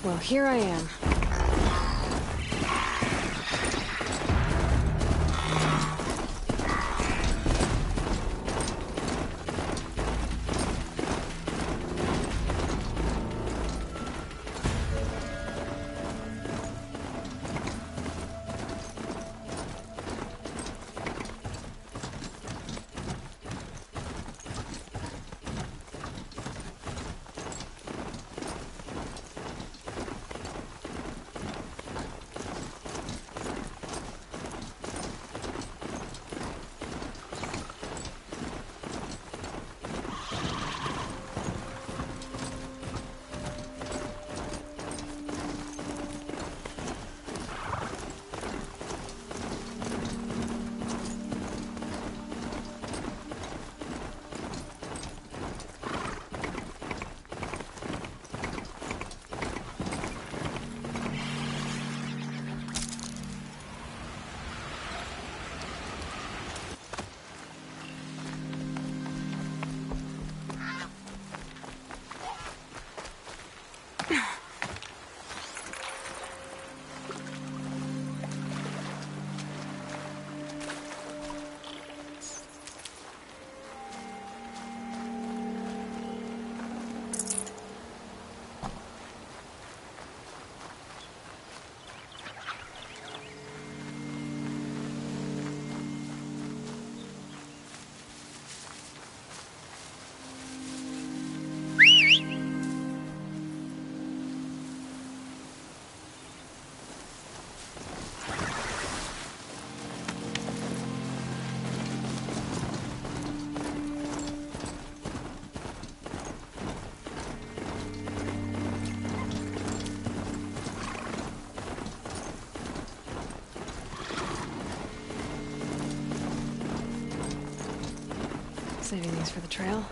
Well, here I am. Saving these for the trail.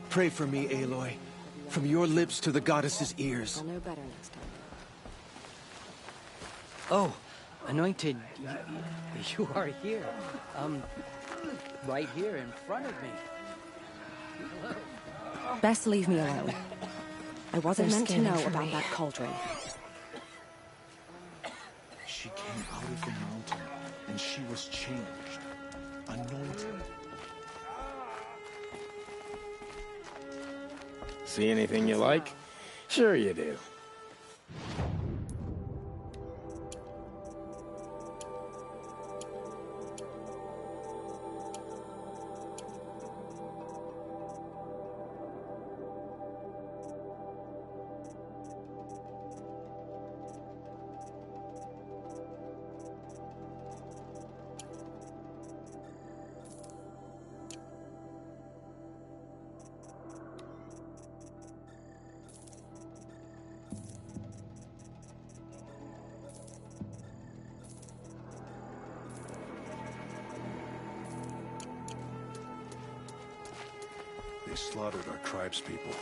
Pray for me, Aloy. From your lips to the goddess's ears. I'll know better next time. Oh, Anointed, you are here. Right here in front of me. Best leave me alone. I wasn't meant to know about that cauldron. She came out of the mountain, and she was changed. Anointed. See anything you like? Sure you do. They slaughtered our tribespeople.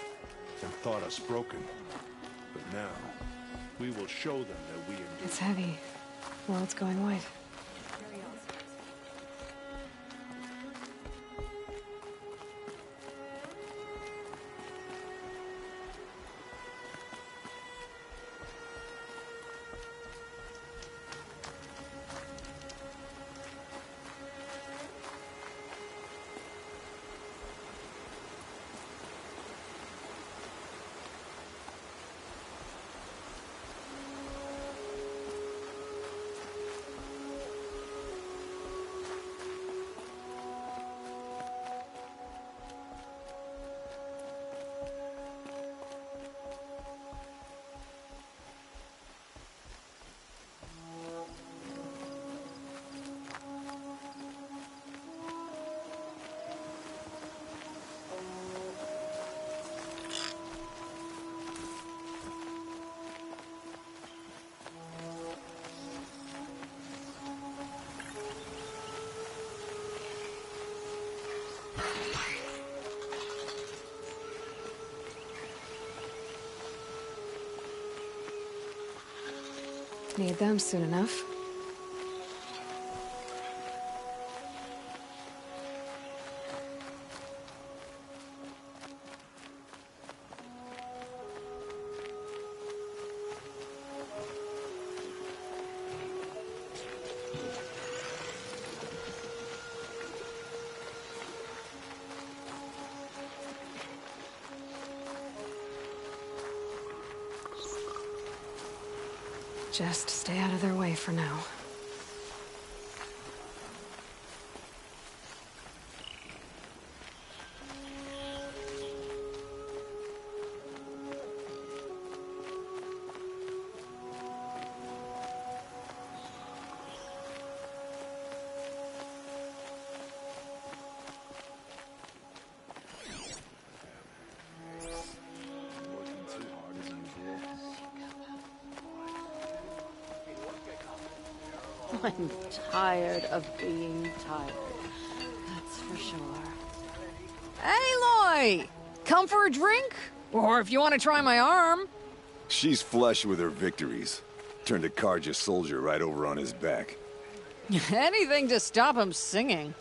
and thought us broken. But now, we will show them that we endure. It's heavy. Well, it's going white. Need them soon enough. Just stay out of their way for now. I'm tired of being tired. That's for sure. Aloy! Come for a drink? Or if you want to try my arm. She's flush with her victories. Turned a Karja soldier right over on his back. Anything to stop him singing.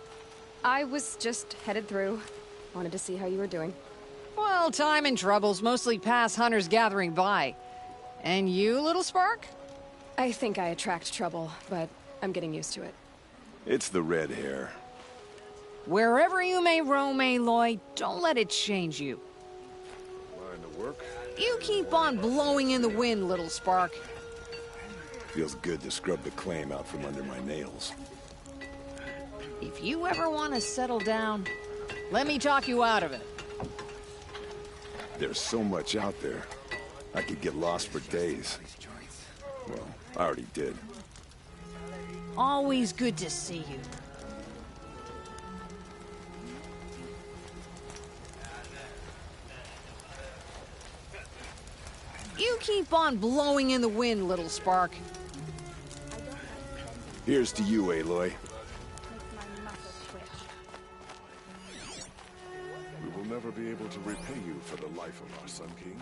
I was just headed through. Wanted to see how you were doing. Well, time and troubles mostly pass hunters gathering by. And you, little spark? I think I attract trouble, but I'm getting used to it. It's the red hair. Wherever you may roam, Aloy, don't let it change you. Line to work. You keep on blowing in the wind, little spark. Feels good to scrub the claim out from under my nails. If you ever want to settle down, let me talk you out of it. There's so much out there. I could get lost for days. Well, I already did. Always good to see you. You keep on blowing in the wind, little spark. Here's to you, Aloy. We will never be able to repay you for the life of our Sun King.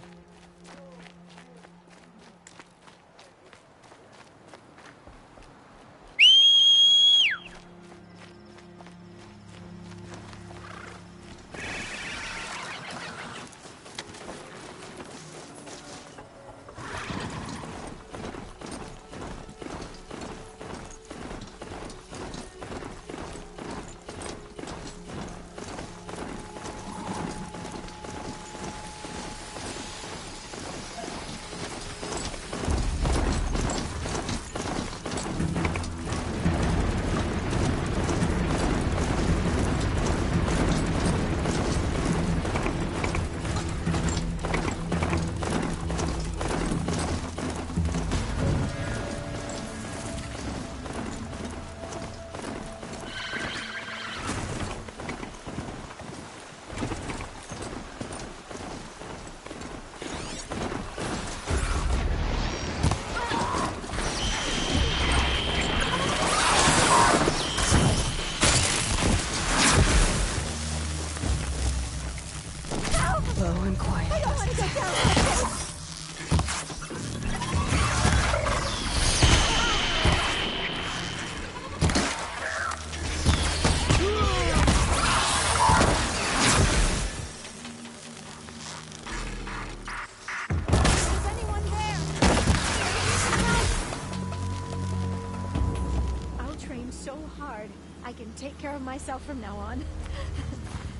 take care of myself from now on.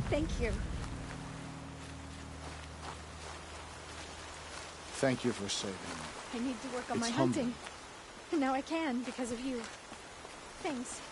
Thank you. Thank you for saving me. I need to work on It's my humbling. hunting. And now I can because of you. Thanks.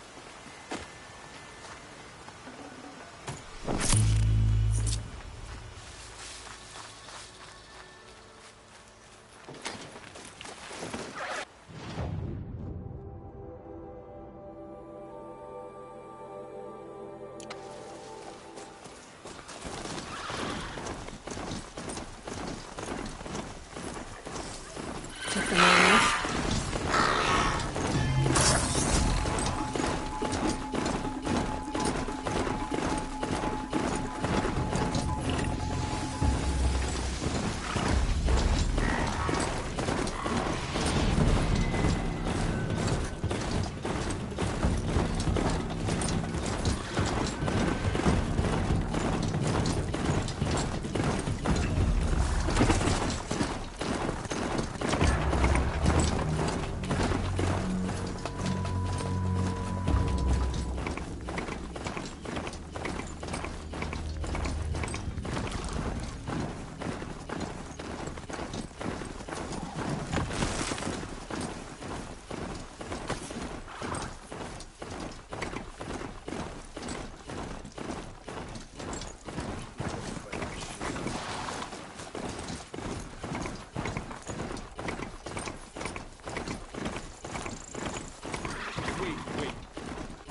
Wait.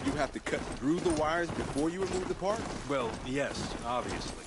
You have to cut through the wires before you remove the part? Well, yes, obviously.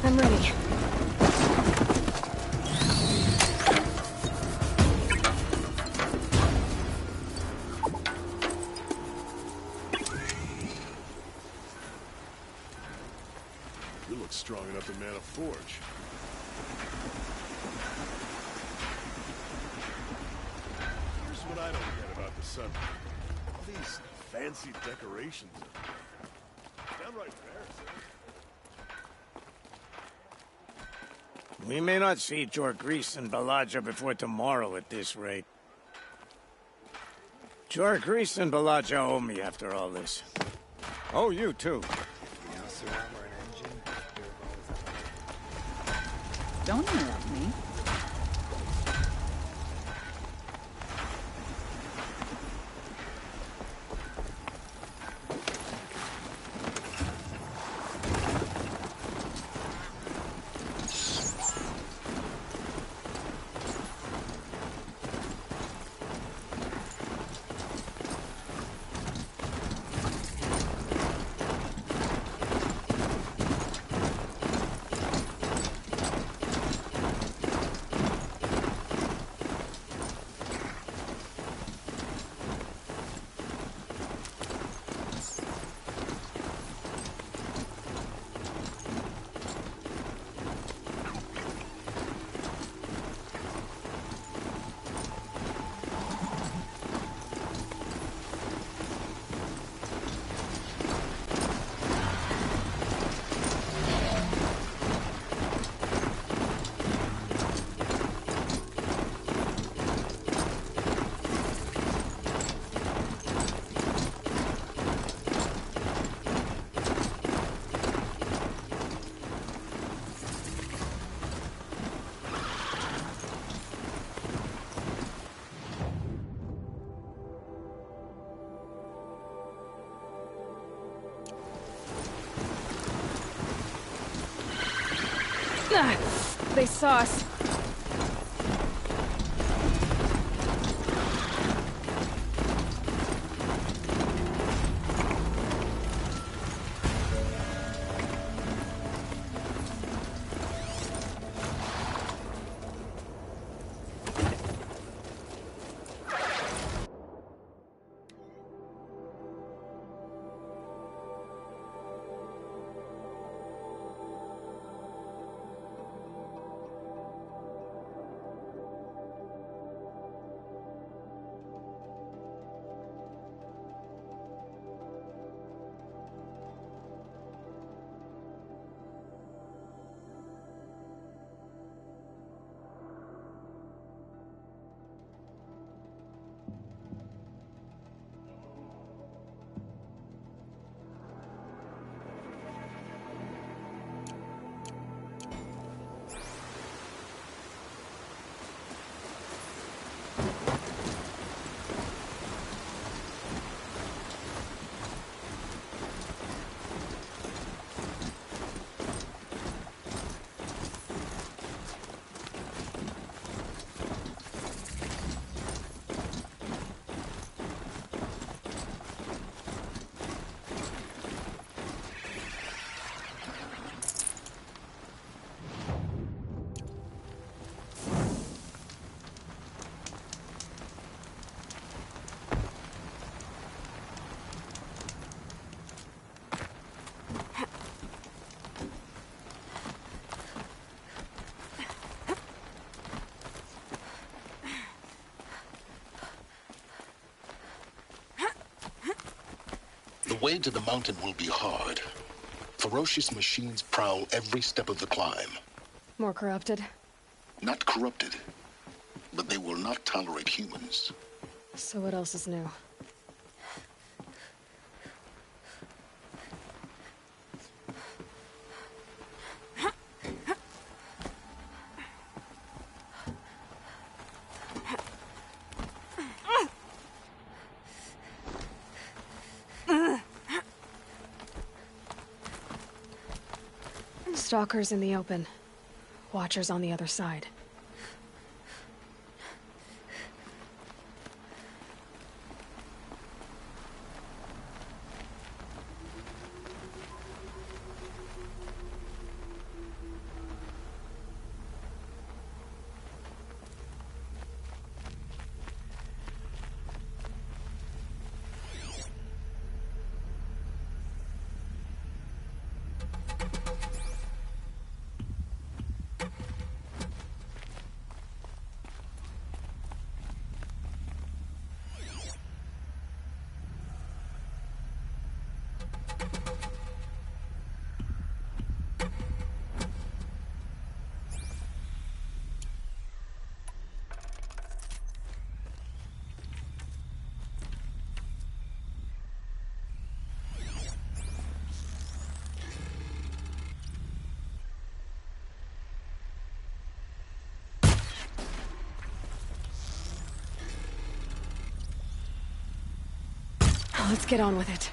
I'm ready. You look strong enough to man a forge. Here's what I don't get about the sun. All these fancy decorations. Downright embarrassing. We may not see Jorgris and Balaja before tomorrow at this rate. Jorgris and Balaja owe me after all this. Oh, you too. Don't interrupt me. They saw us. The way to the mountain will be hard. Ferocious machines prowl every step of the climb. More corrupted. Not corrupted, but they will not tolerate humans. So what else is new? Stalkers in the open. Watchers on the other side. Let's get on with it.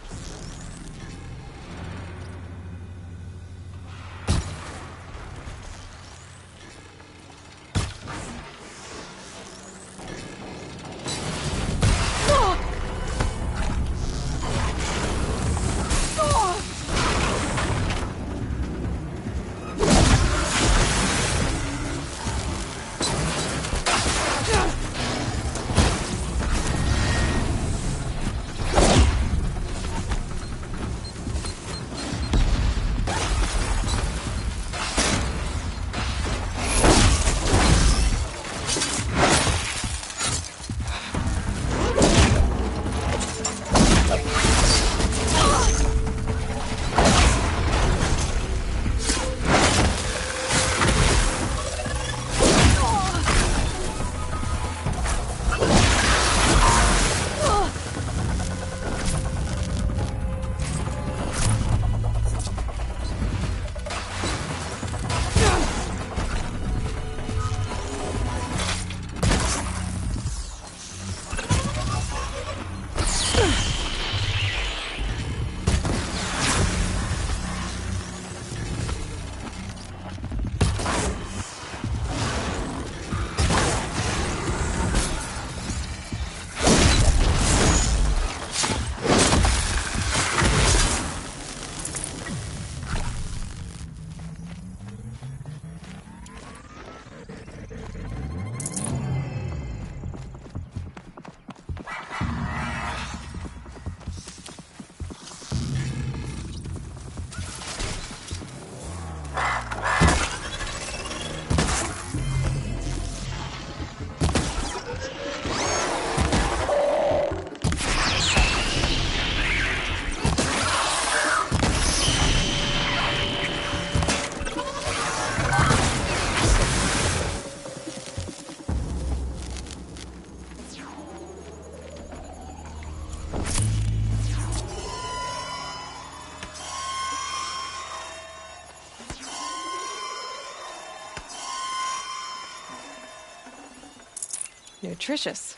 nutritious.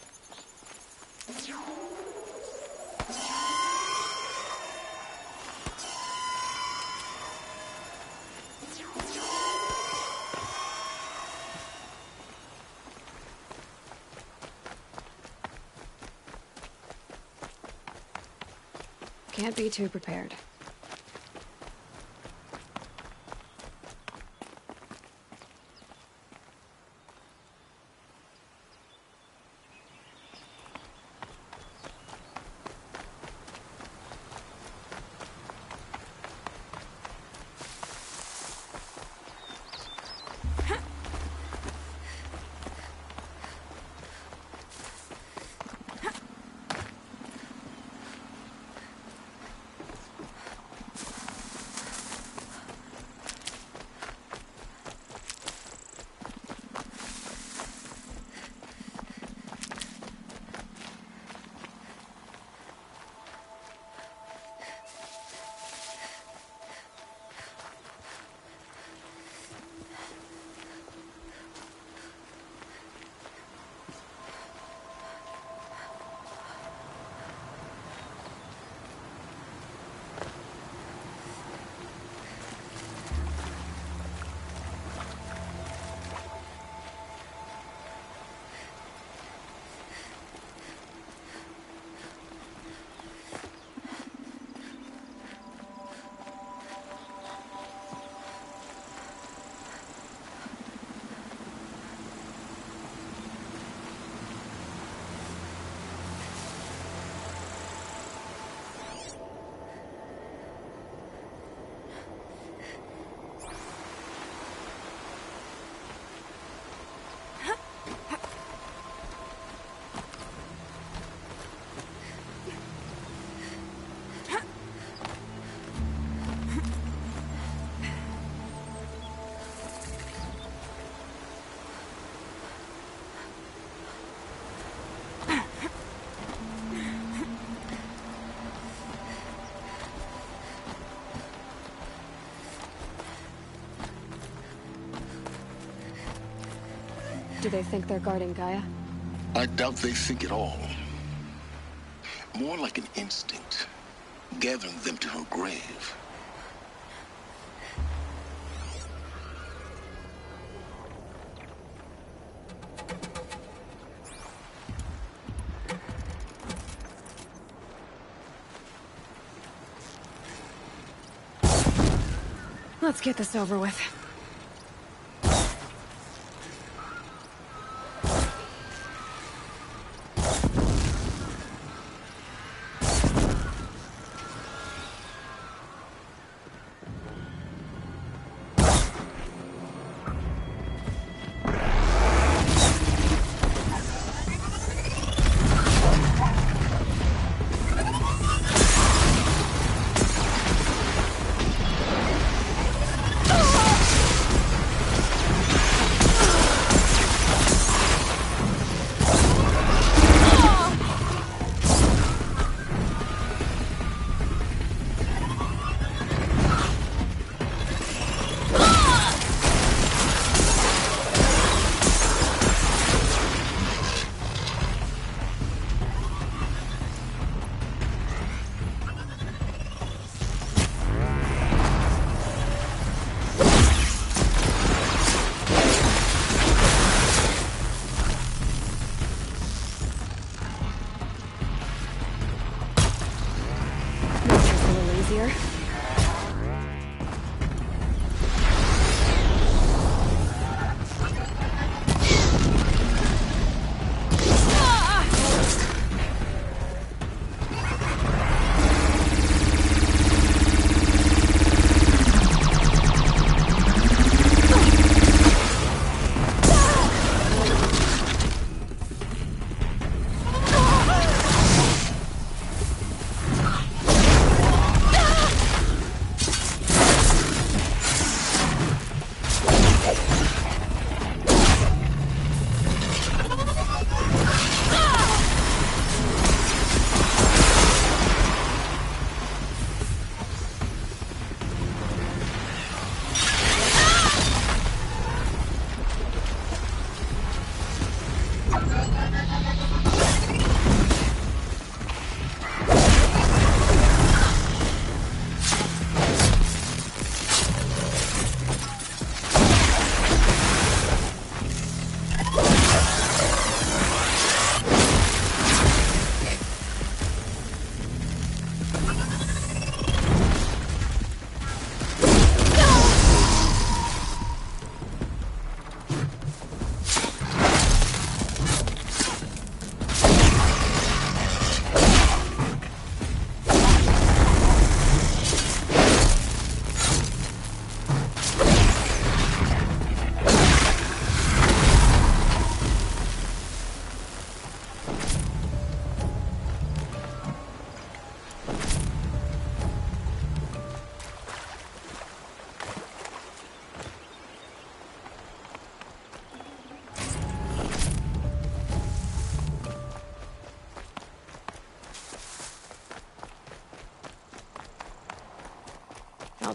Can't be too prepared. Do they think they're guarding Gaia? I doubt they think at all. More like an instinct, gathering them to her grave. Let's get this over with.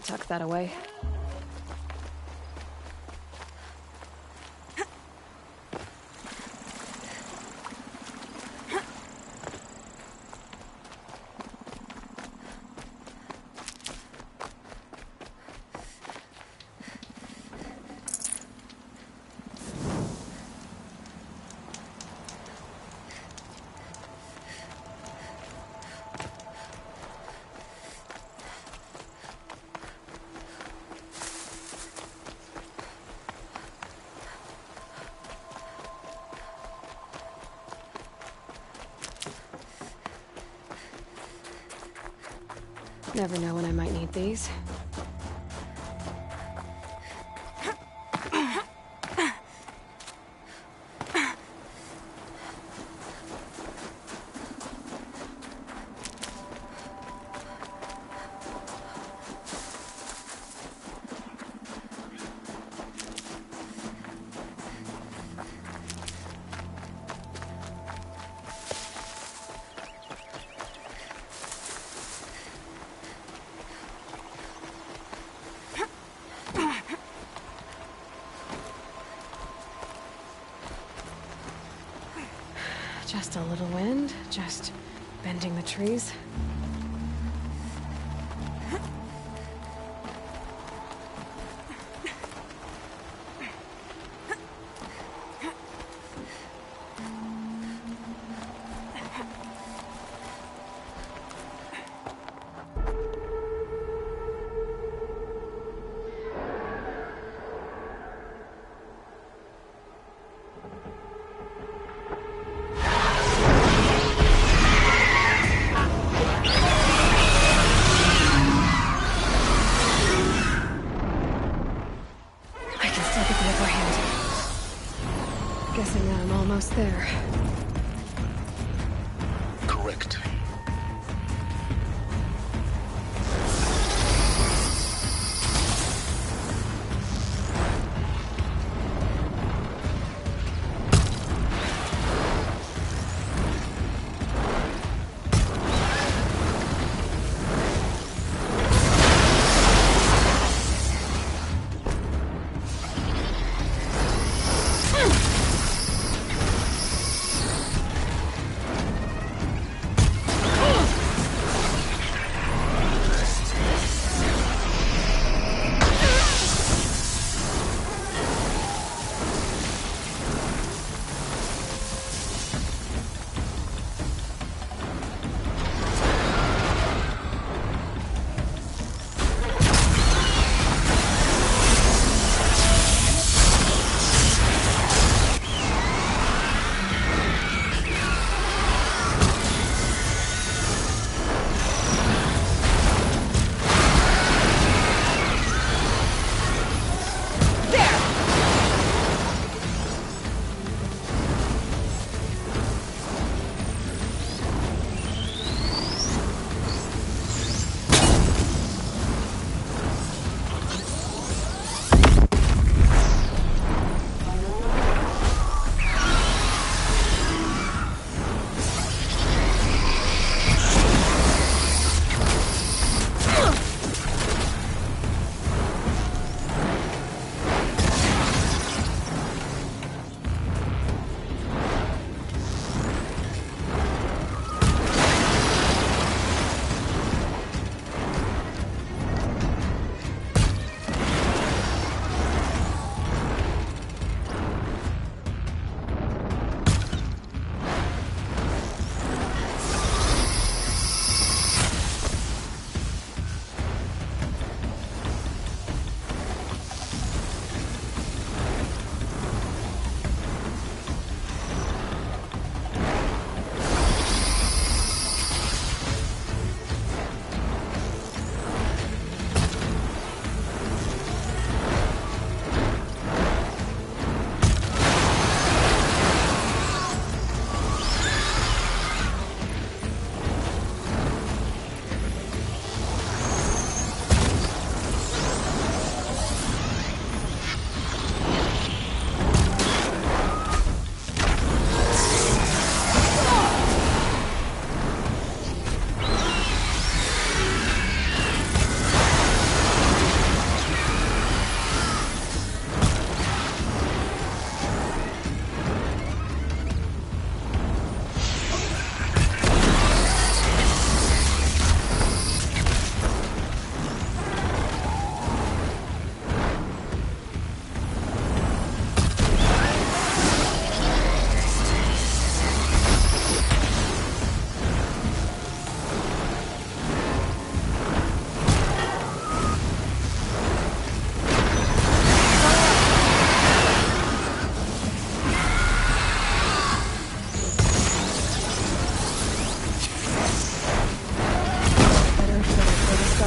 I'll tuck that away. Never know when I might need these. Just a little wind, just bending the trees.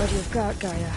guard you've got, Gaia.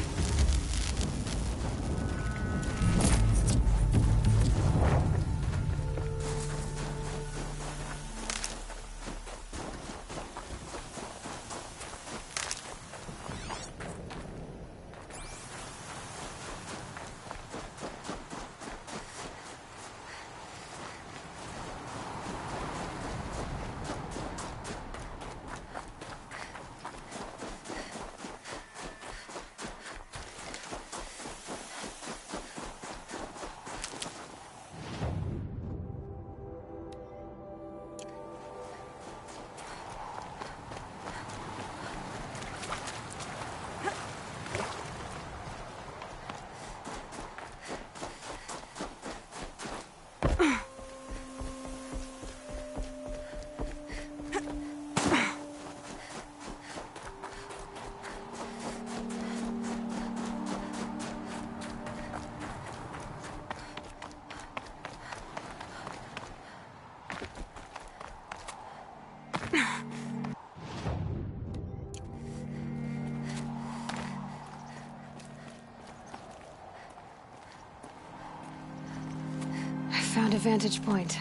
Found a vantage point.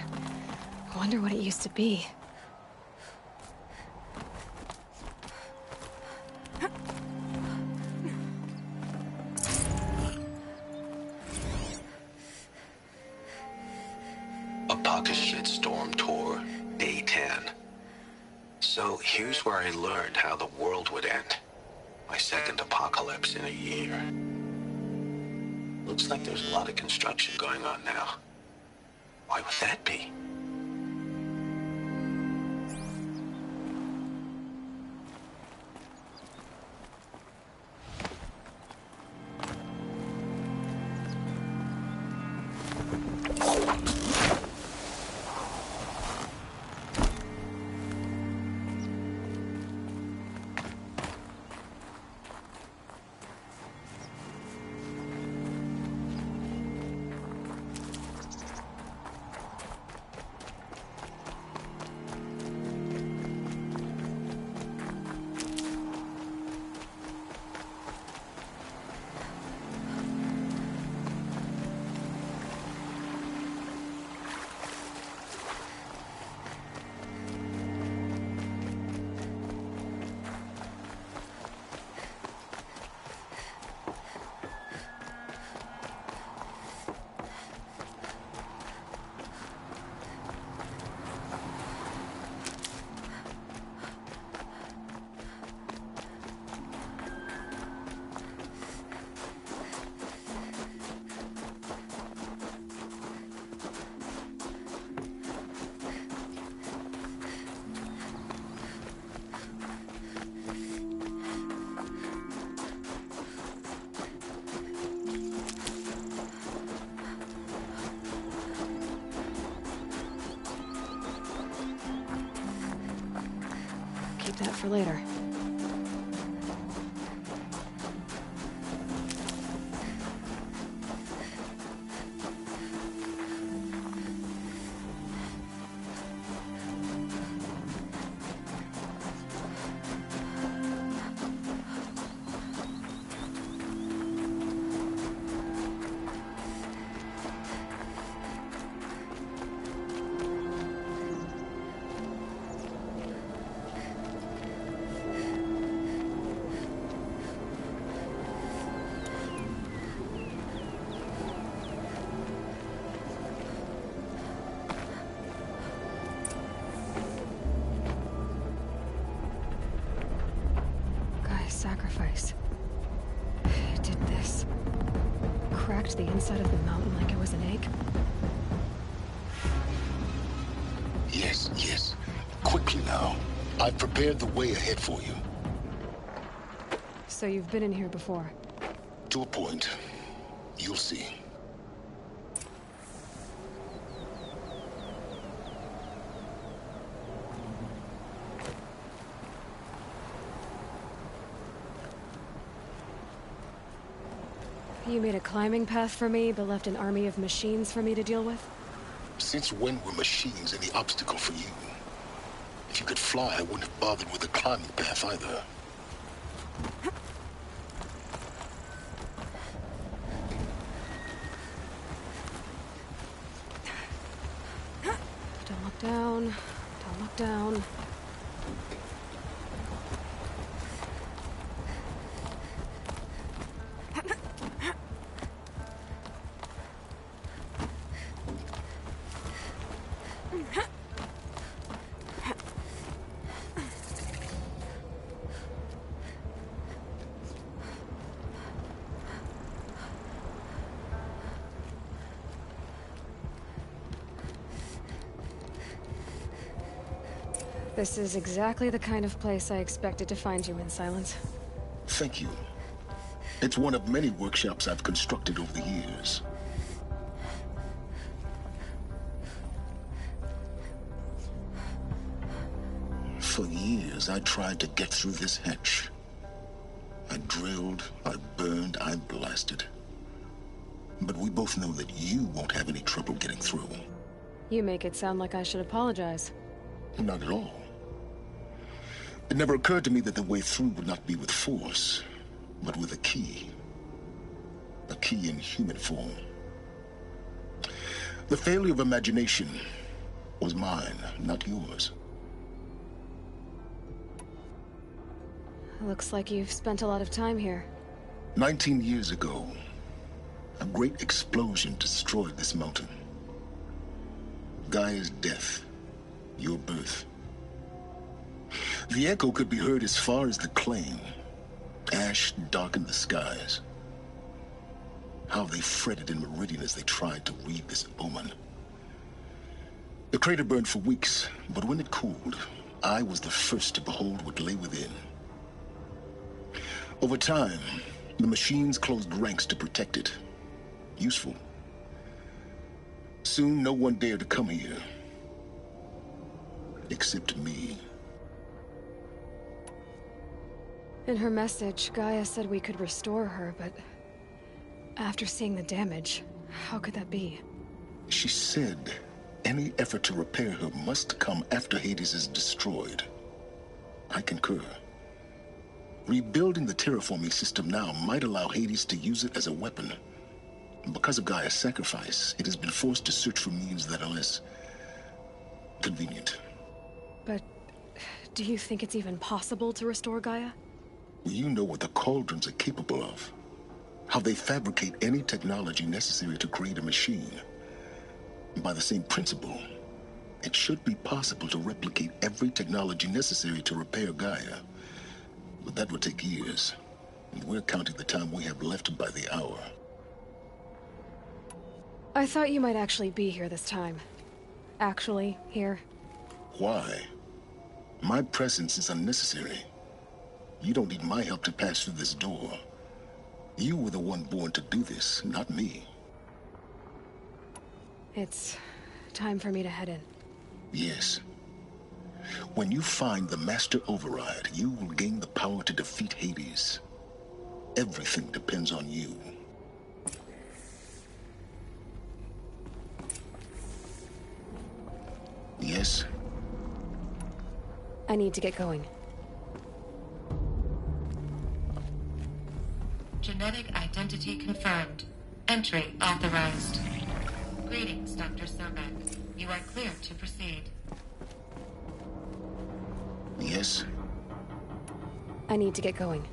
I wonder what it used to be. A pocket shitstorm tour, day 10. So here's where I learned how the world would end. My second apocalypse in a year. Looks like there's a lot of construction going on now. Why would that be? Keep that for later. Sacrifice. It did this. Cracked the inside of the mountain like it was an egg. Yes, yes. Quickly now. I've prepared the way ahead for you. So you've been in here before? To a point. You'll see. You made a climbing path for me, but left an army of machines for me to deal with? Since when were machines any obstacle for you? If you could fly, I wouldn't have bothered with a climbing path either. down. Don't look down. This is exactly the kind of place I expected to find you in, Silence. Thank you. It's one of many workshops I've constructed over the years. For years, I tried to get through this hatch. I drilled, I burned, I blasted. But we both know that you won't have any trouble getting through. You make it sound like I should apologize. Not at all. It never occurred to me that the way through would not be with force, but with a key. A key in human form. The failure of imagination was mine, not yours. Looks like you've spent a lot of time here. 19 years ago, a great explosion destroyed this mountain. Gaia's death, your birth. The echo could be heard as far as the claim. Ash darkened the skies. How they fretted in Meridian as they tried to read this omen. The crater burned for weeks, but when it cooled, I was the first to behold what lay within. Over time, the machines closed ranks to protect it. Useful. Soon, no one dared to come here. Except me. In her message, Gaia said we could restore her, but after seeing the damage, how could that be? She said any effort to repair her must come after Hades is destroyed. I concur. Rebuilding the terraforming system now might allow Hades to use it as a weapon. Because of Gaia's sacrifice, it has been forced to search for means that are less convenient. But do you think it's even possible to restore Gaia? You know what the Cauldrons are capable of. How they fabricate any technology necessary to create a machine. By the same principle, it should be possible to replicate every technology necessary to repair Gaia. But that would take years, and we're counting the time we have left by the hour. I thought you might actually be here this time. Actually, here. Why? My presence is unnecessary. You don't need my help to pass through this door. You were the one born to do this, not me. It's time for me to head in. Yes. When you find the Master Override, you will gain the power to defeat Hades. Everything depends on you. Yes? I need to get going. Genetic identity confirmed. Entry authorized. Greetings, Dr. Sobek. You are clear to proceed. Yes? I need to get going.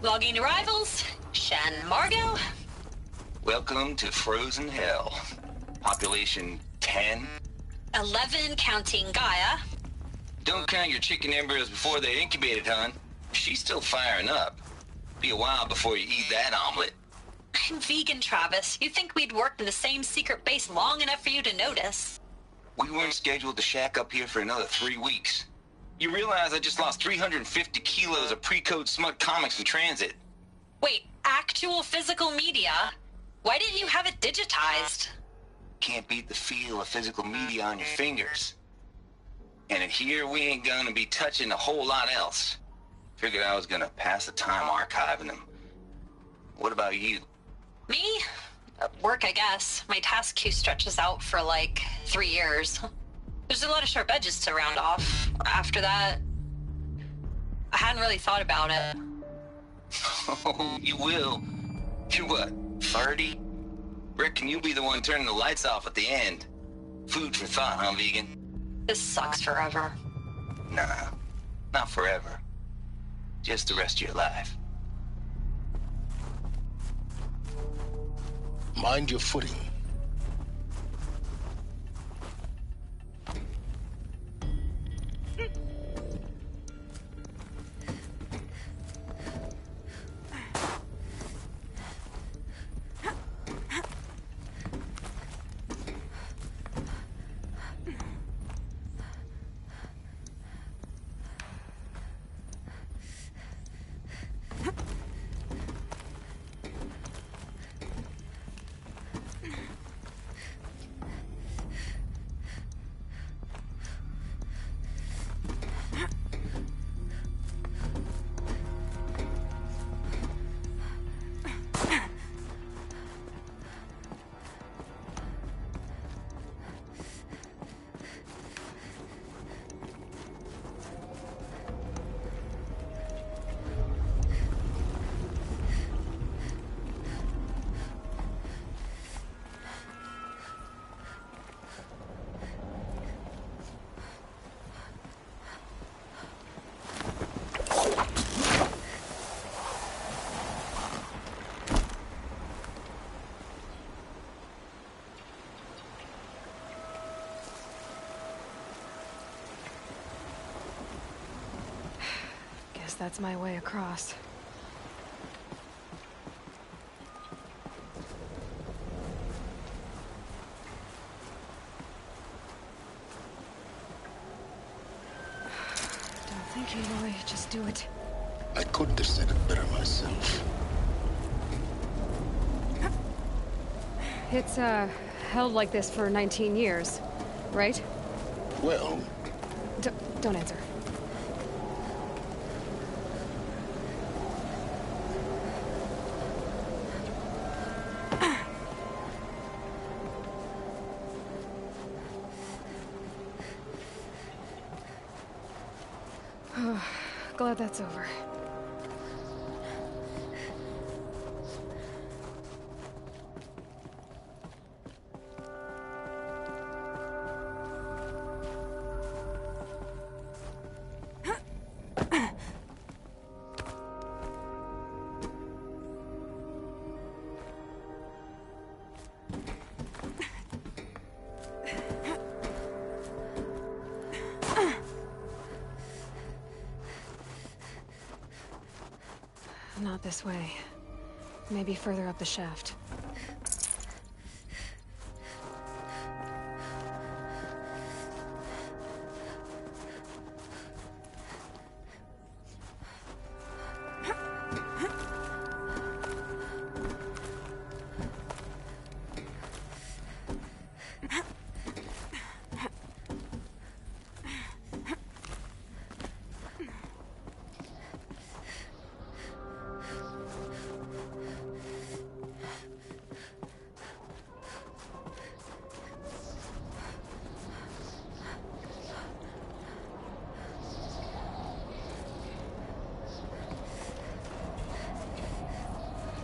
Logging arrivals. Shan Margot. Welcome to Frozen Hell. Population 10. 11 counting Gaia. Don't count your chicken embryos before they're incubated, hon. She's still firing up. Be a while before you eat that omelet. I'm vegan, Travis. You think we'd worked in the same secret base long enough for you to notice? We weren't scheduled to shack up here for another 3 weeks. You realize I just lost 350 kilos of pre-code smut comics in transit. Wait, actual physical media? Why didn't you have it digitized? Can't beat the feel of physical media on your fingers. And in here, we ain't gonna be touching a whole lot else. Figured I was gonna pass the time archiving them. What about you? Me? Work, I guess. My task queue stretches out for like 3 years. There's a lot of sharp edges to round off. After that, I hadn't really thought about it. Oh, you will. You're what, 30? Reckon you'll be the one turning the lights off at the end. Food for thought, huh, vegan? This sucks forever. Nah, not forever. Just the rest of your life. Mind your footing. That's my way across. Don't think, Aloy. Just do it. I couldn't have said it better myself. It's, held like this for 19 years, right? Well... Don't answer. Glad that's over. Not this way. Maybe further up the shaft.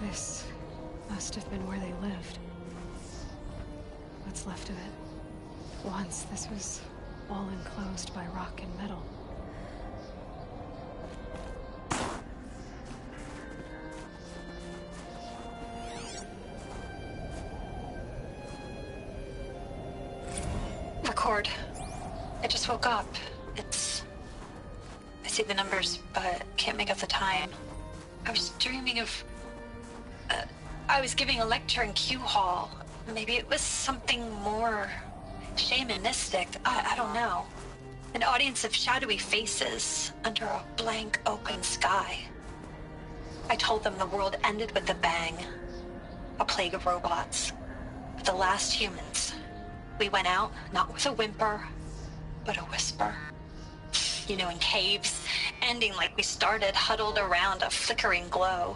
This must have been where they lived. What's left of it. Once, this was all enclosed by rock and metal. Record. I just woke up. I see the numbers, but can't make out the time. I was dreaming of... I was giving a lecture in Q Hall. Maybe it was something more shamanistic. I don't know. An audience of shadowy faces under a blank open sky. I told them the world ended with a bang. A plague of robots. The last humans. We went out, not with a whimper, but a whisper. You know, in caves, ending like we started, huddled around a flickering glow.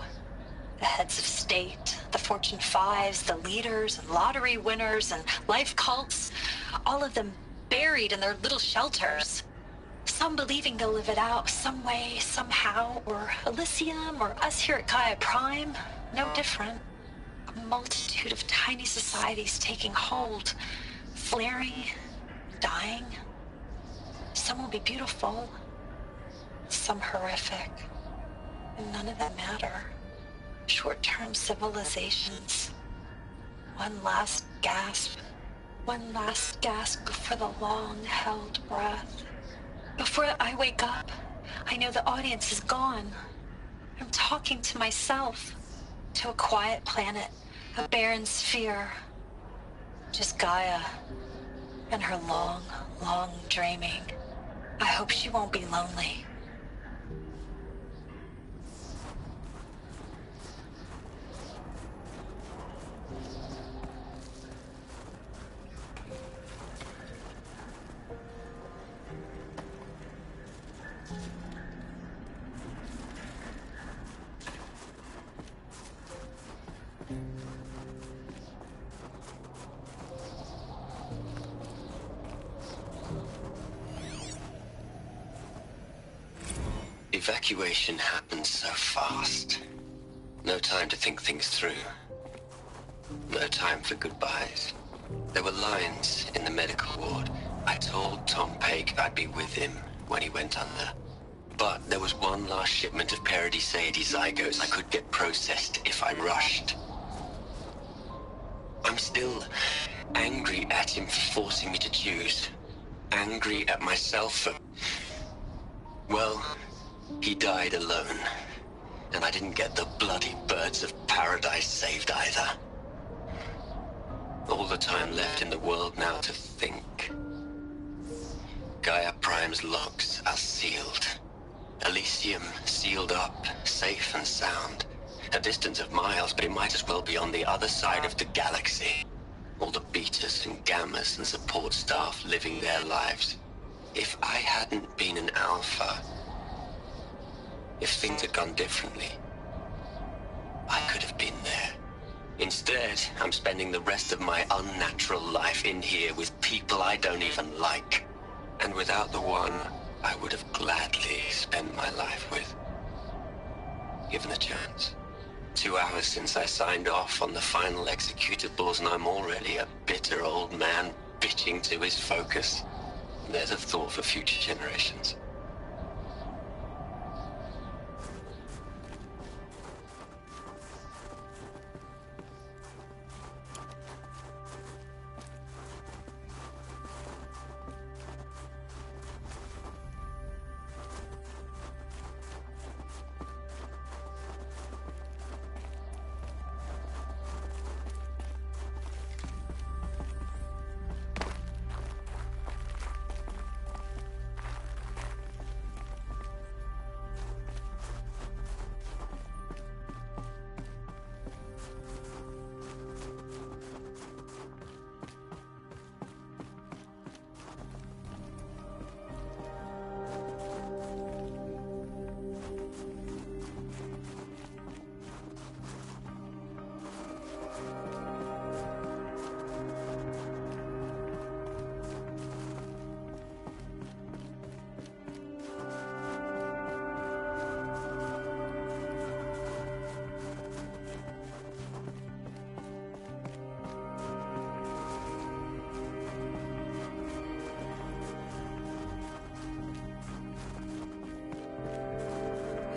The heads of state, the Fortune 5s, the leaders, and lottery winners, and life cults, all of them buried in their little shelters. Some believing they'll live it out some way, somehow, or Elysium, or us here at Gaia Prime, no different. A multitude of tiny societies taking hold, flaring, dying. Some will be beautiful, some horrific, and none of them matter. Short-term civilizations. One last gasp before the long-held breath. Before I wake up, I know the audience is gone. I'm talking to myself, to a quiet planet, a barren sphere. Just Gaia and her long, long dreaming. I hope she won't be lonely. Evacuation happened so fast. No time to think things through. No time for goodbyes. There were lines in the medical ward. I told Tom Pake I'd be with him when he went under. But there was one last shipment of Paradiseidae zygotes I could get processed if I rushed. I'm still angry at him for forcing me to choose. Angry at myself for... Well, he died alone. And I didn't get the bloody birds of paradise saved either. All the time left in the world now to think. Gaia Prime's logs are sealed. Elysium sealed up, safe and sound. A distance of miles, but it might as well be on the other side of the galaxy. All the betas and gammas and support staff living their lives. If I hadn't been an alpha, if things had gone differently, I could have been there. Instead, I'm spending the rest of my unnatural life in here with people I don't even like. And without the one I would have gladly spent my life with. Given a chance. 2 hours since I signed off on the final executables, and I'm already a bitter old man bitching to his focus. There's a thought for future generations.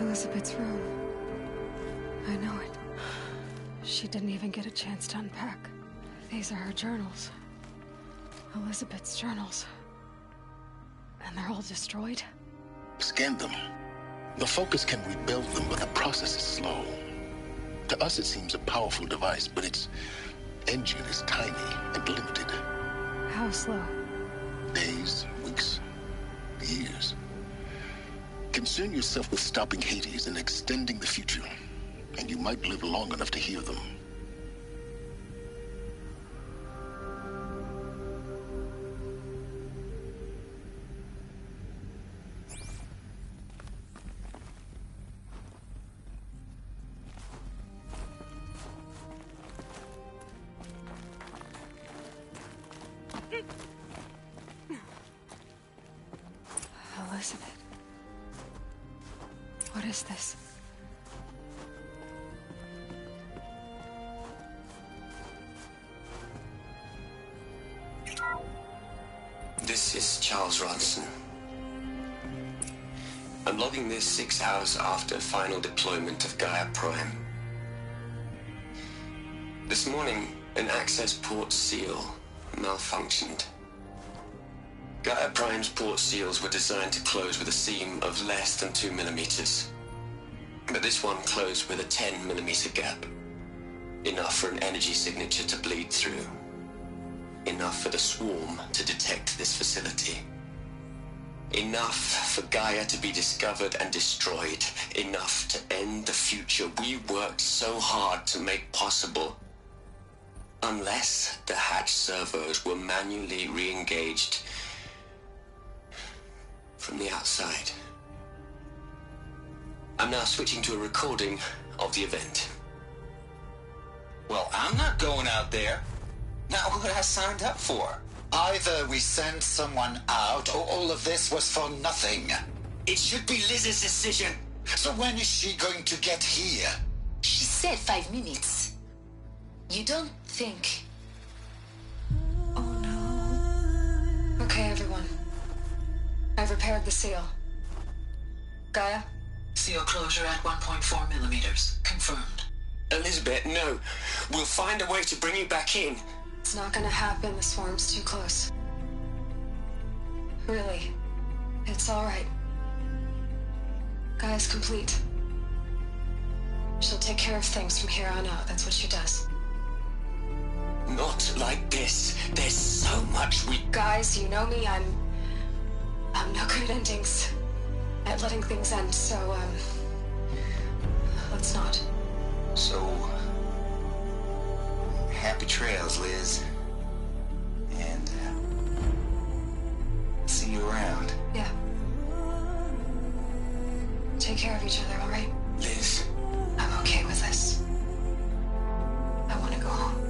Elizabeth's room. I know it. She didn't even get a chance to unpack. These are her journals. Elizabeth's journals. And they're all destroyed? Scan them. The Focus can rebuild them, but the process is slow. To us, it seems a powerful device, but its engine is tiny and limited. How slow? Days, weeks, years. Concern yourself with stopping Hades and extending the future, and you might live long enough to hear them. Elizabeth. What is this? This is Charles Ronson. I'm logging this 6 hours after final deployment of Gaia Prime. This morning, an access port seal malfunctioned. Gaia Prime's port seals were designed to close with a seam of less than 2 millimeters. But this one closed with a 10 millimeter gap. Enough for an energy signature to bleed through. Enough for the swarm to detect this facility. Enough for Gaia to be discovered and destroyed. Enough to end the future we worked so hard to make possible. Unless the hatch servos were manually re-engaged from the outside. I'm now switching to a recording of the event. Well, I'm not going out there. Not what I signed up for. Either we send someone out, or all of this was for nothing. It should be Liz's decision. So when is she going to get here? She said 5 minutes. You don't think... Oh no. Okay, everyone. I've repaired the seal. Gaia? Seal closure at 1.4 millimeters. Confirmed. Elizabeth, no. We'll find a way to bring you back in. It's not gonna happen. The swarm's too close. Really. It's alright. Gaia's complete. She'll take care of things from here on out. That's what she does. Not like this. There's so much we... Guys, you know me. I'm no good at endings. At letting things end, so, let's not. So... happy trails, Liz. And, see you around. Yeah. Take care of each other, alright? Liz. I'm okay with this. I want to go home.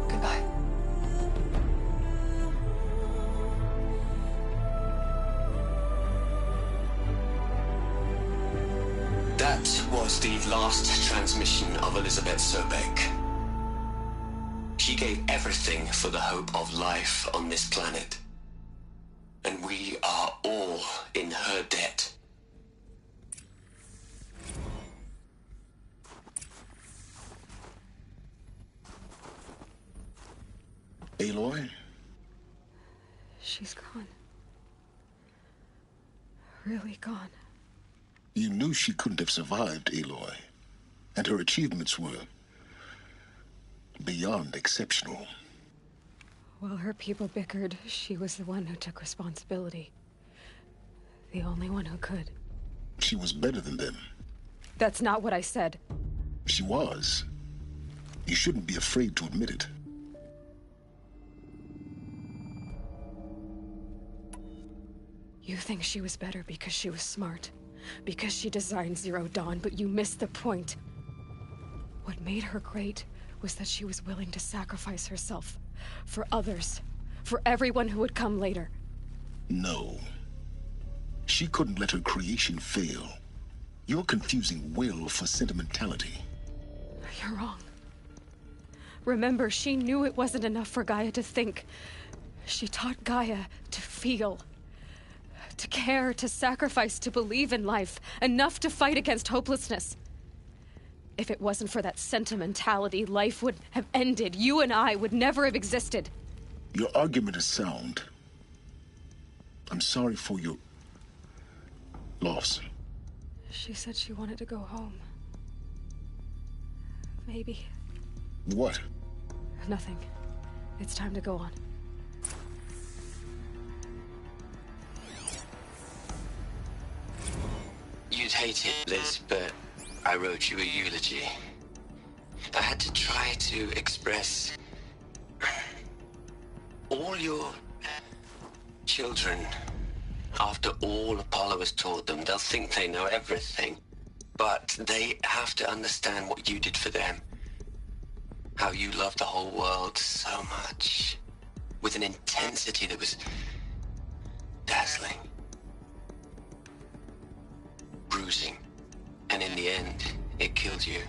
Goodbye. That was the last transmission of Elizabeth Sobek. She gave everything for the hope of life on this planet. And we are all in her debt. Aloy? She's gone. Really gone. You knew she couldn't have survived, Aloy. And her achievements were beyond exceptional. While her people bickered, she was the one who took responsibility. The only one who could. She was better than them. That's not what I said. She was. You shouldn't be afraid to admit it. You think she was better because she was smart. Because she designed Zero Dawn, but you missed the point. What made her great was that she was willing to sacrifice herself. For others. For everyone who would come later. No. She couldn't let her creation fail. You're confusing will for sentimentality. You're wrong. Remember, she knew it wasn't enough for Gaia to think. She taught Gaia to feel. To care, to sacrifice, to believe in life. Enough to fight against hopelessness. If it wasn't for that sentimentality, life would have ended. You and I would never have existed. Your argument is sound. I'm sorry for your loss. She said she wanted to go home. Maybe. What? Nothing. It's time to go on. You'd hate it, Liz, but I wrote you a eulogy. I had to try to express all your children. After all Apollo has taught them, they'll think they know everything. But they have to understand what you did for them. How you loved the whole world so much. With an intensity that was wrestling. Bruising. And in the end, it killed you.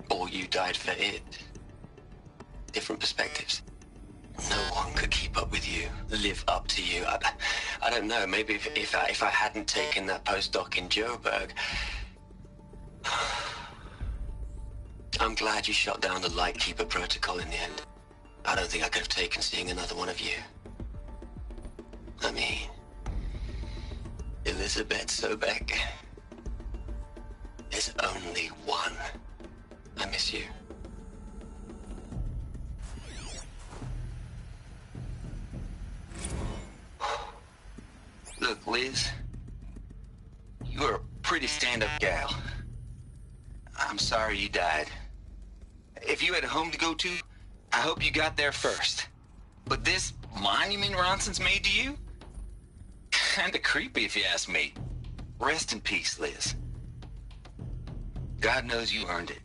Or you died for it. Different perspectives. No one could keep up with you, live up to you. I don't know, maybe if I hadn't taken that postdoc in Joburg... I'm glad you shot down the Lightkeeper protocol in the end. I don't think I could have taken seeing another one of you. I mean... Elizabeth Sobek. There's only one. I miss you. Look, Liz. You were a pretty stand-up gal. I'm sorry you died. If you had a home to go to, I hope you got there first. But this monument Ronson's made to you? Kinda creepy if you ask me. Rest in peace, Liz. God knows you earned it.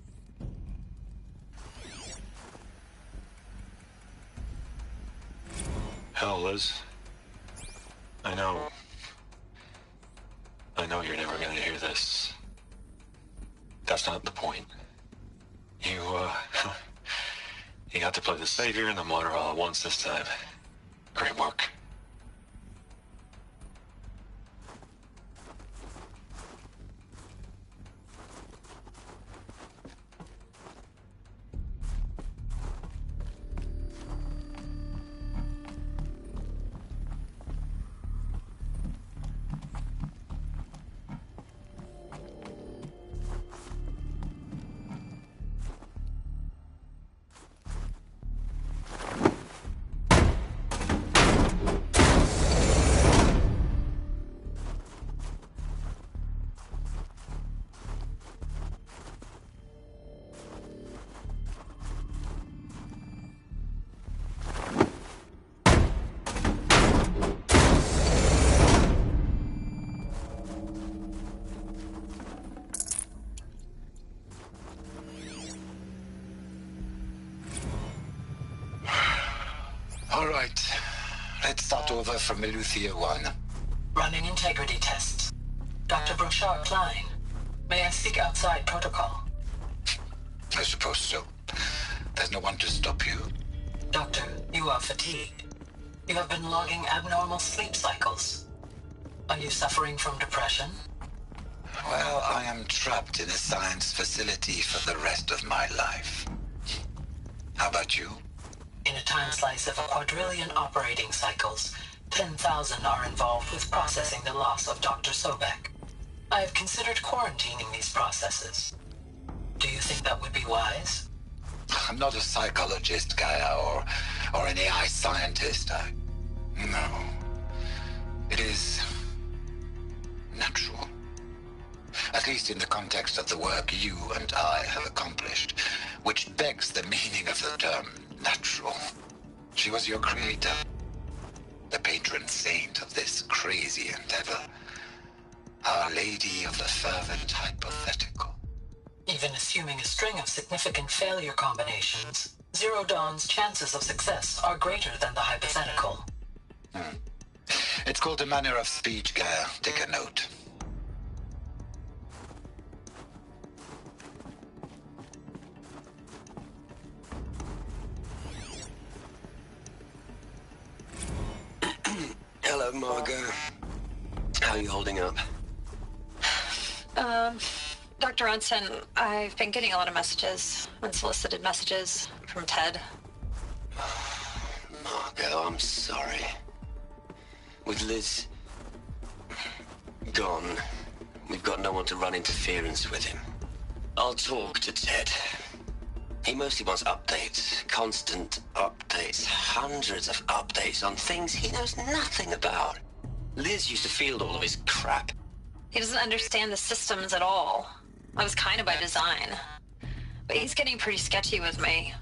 Hell, Liz. I know you're never gonna hear this. That's not the point. You got to play the savior and the martyr all at once this time. Great work. All right. Let's start over from Eleuthia 1. Running integrity tests. Dr. Brochard Klein, may I speak outside protocol? I suppose so. There's no one to stop you. Doctor, you are fatigued. You have been logging abnormal sleep cycles. Are you suffering from depression? Well, I am trapped in a science facility for the rest of my life. How about you? In a time slice of a quadrillion operating cycles, 10,000 are involved with processing the loss of Dr. Sobek. I have considered quarantining these processes. Do you think that would be wise? I'm not a psychologist, Gaia, or an AI scientist. No. It is natural. At least in the context of the work you and I have accomplished, which begs the meaning of the term natural. She was your creator, the patron saint of this crazy endeavor, Our Lady of the Fervent Hypothetical. Even assuming a string of significant failure combinations, Zero Dawn's chances of success are greater than the hypothetical. It's called a manner of speech, Gaia. Take a note. Hello, Margot. How are you holding up? Dr. Ronson, I've been getting a lot of messages, unsolicited messages from Ted. Margot, I'm sorry. With Liz gone, we've got no one to run interference with him. I'll talk to Ted. He mostly wants updates, constant updates, hundreds of updates on things he knows nothing about. Liz used to field all of his crap. He doesn't understand the systems at all. That was kind of by design. But he's getting pretty sketchy with me.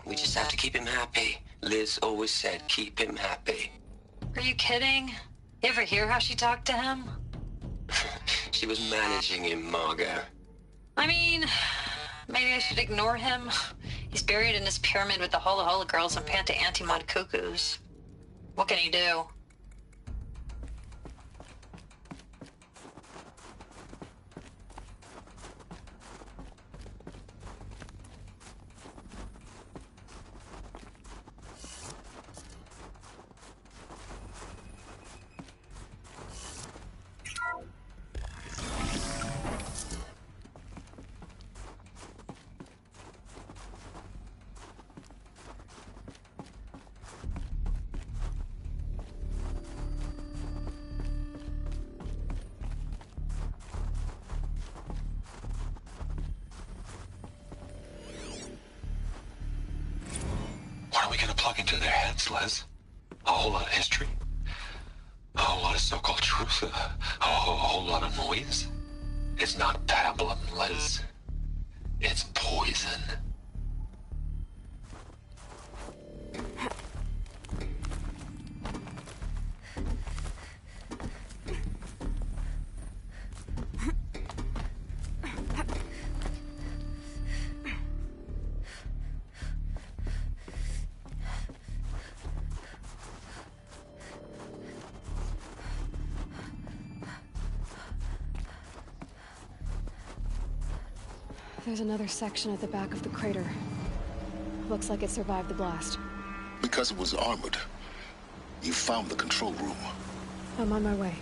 We just have to keep him happy. Liz always said, keep him happy. Are you kidding? You ever hear how she talked to him? She was managing him, Margot. I mean, maybe I should ignore him. He's buried in his pyramid with the Hola Hola girls and Panta Antimod cuckoos. What can he do? plug into their heads, Les. A whole lot of history. A whole lot of so-called truth. A whole lot of noise. It's not pablum, Les. It's poison. There's another section at the back of the crater. Looks like it survived the blast. Because it was armored. You found the control room. I'm on my way.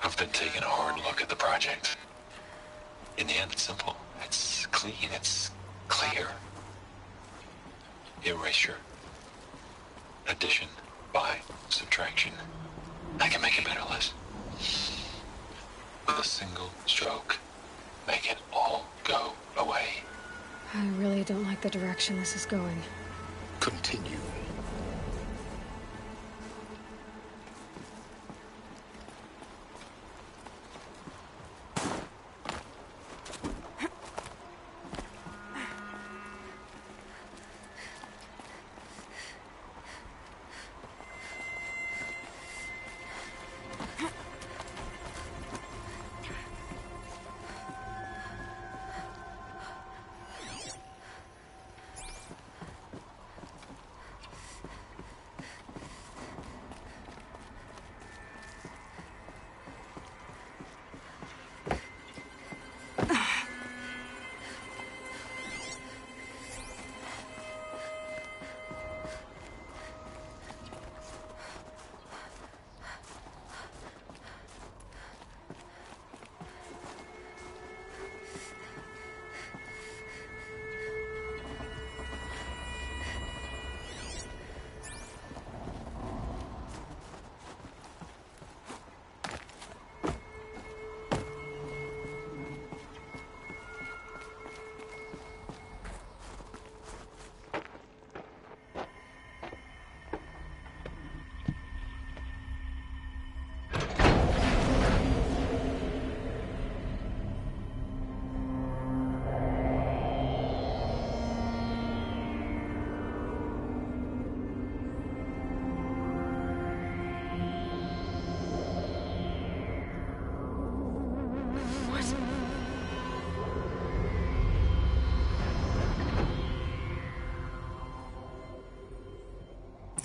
I've been taking a hard look at the project. In the end, it's simple. It's clean. It's clear. Erasure. Addition by subtraction. I can make it better, Liz. With a single stroke, make it all go away. I really don't like the direction this is going. Continue.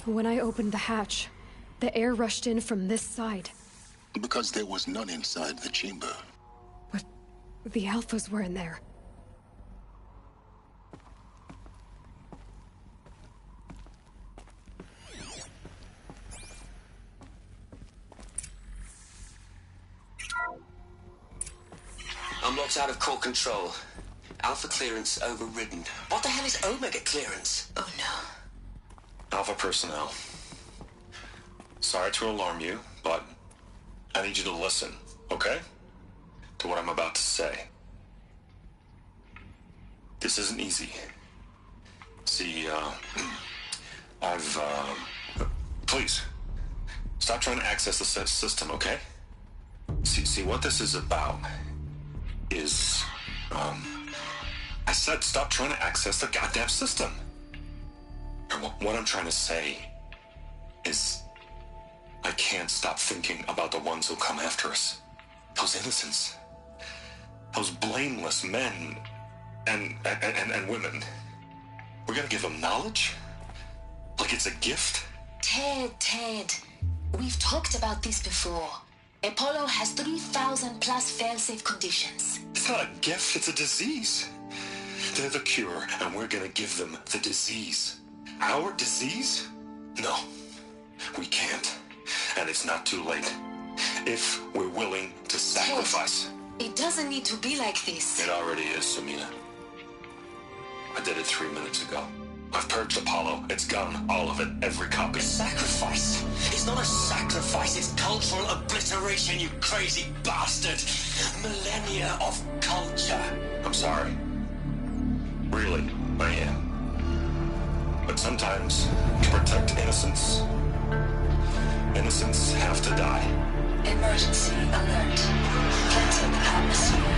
When I opened the hatch, the air rushed in from this side. Because there was none inside the chamber. But the Alphas were in there. I'm locked out of core control. Alpha clearance overridden. What the hell is Omega clearance? Oh no. Alpha personnel. Sorry to alarm you, but I need you to listen, okay? To what I'm about to say. This isn't easy. See, please, stop trying to access the system, okay? See, what this is about is, I said stop trying to access the goddamn system. What I'm trying to say is I can't stop thinking about the ones who come after us. Those innocents. Those blameless men and women. We're gonna give them knowledge? Like it's a gift? Ted. We've talked about this before. Apollo has 3,000 plus fail-safe conditions. It's not a gift, it's a disease. They're the cure, and we're gonna give them the disease. Our disease? No, we can't. And it's not too late. If we're willing to sacrifice. It doesn't need to be like this. It already is, Samina. I did it 3 minutes ago. I've purged Apollo. It's gone. All of it. Every copy. Sacrifice? It's not a sacrifice. It's cultural obliteration, you crazy bastard. Millennia of culture. I'm sorry. Really, I am. But sometimes, to protect innocence, innocents have to die. Emergency alert. Planted atmosphere.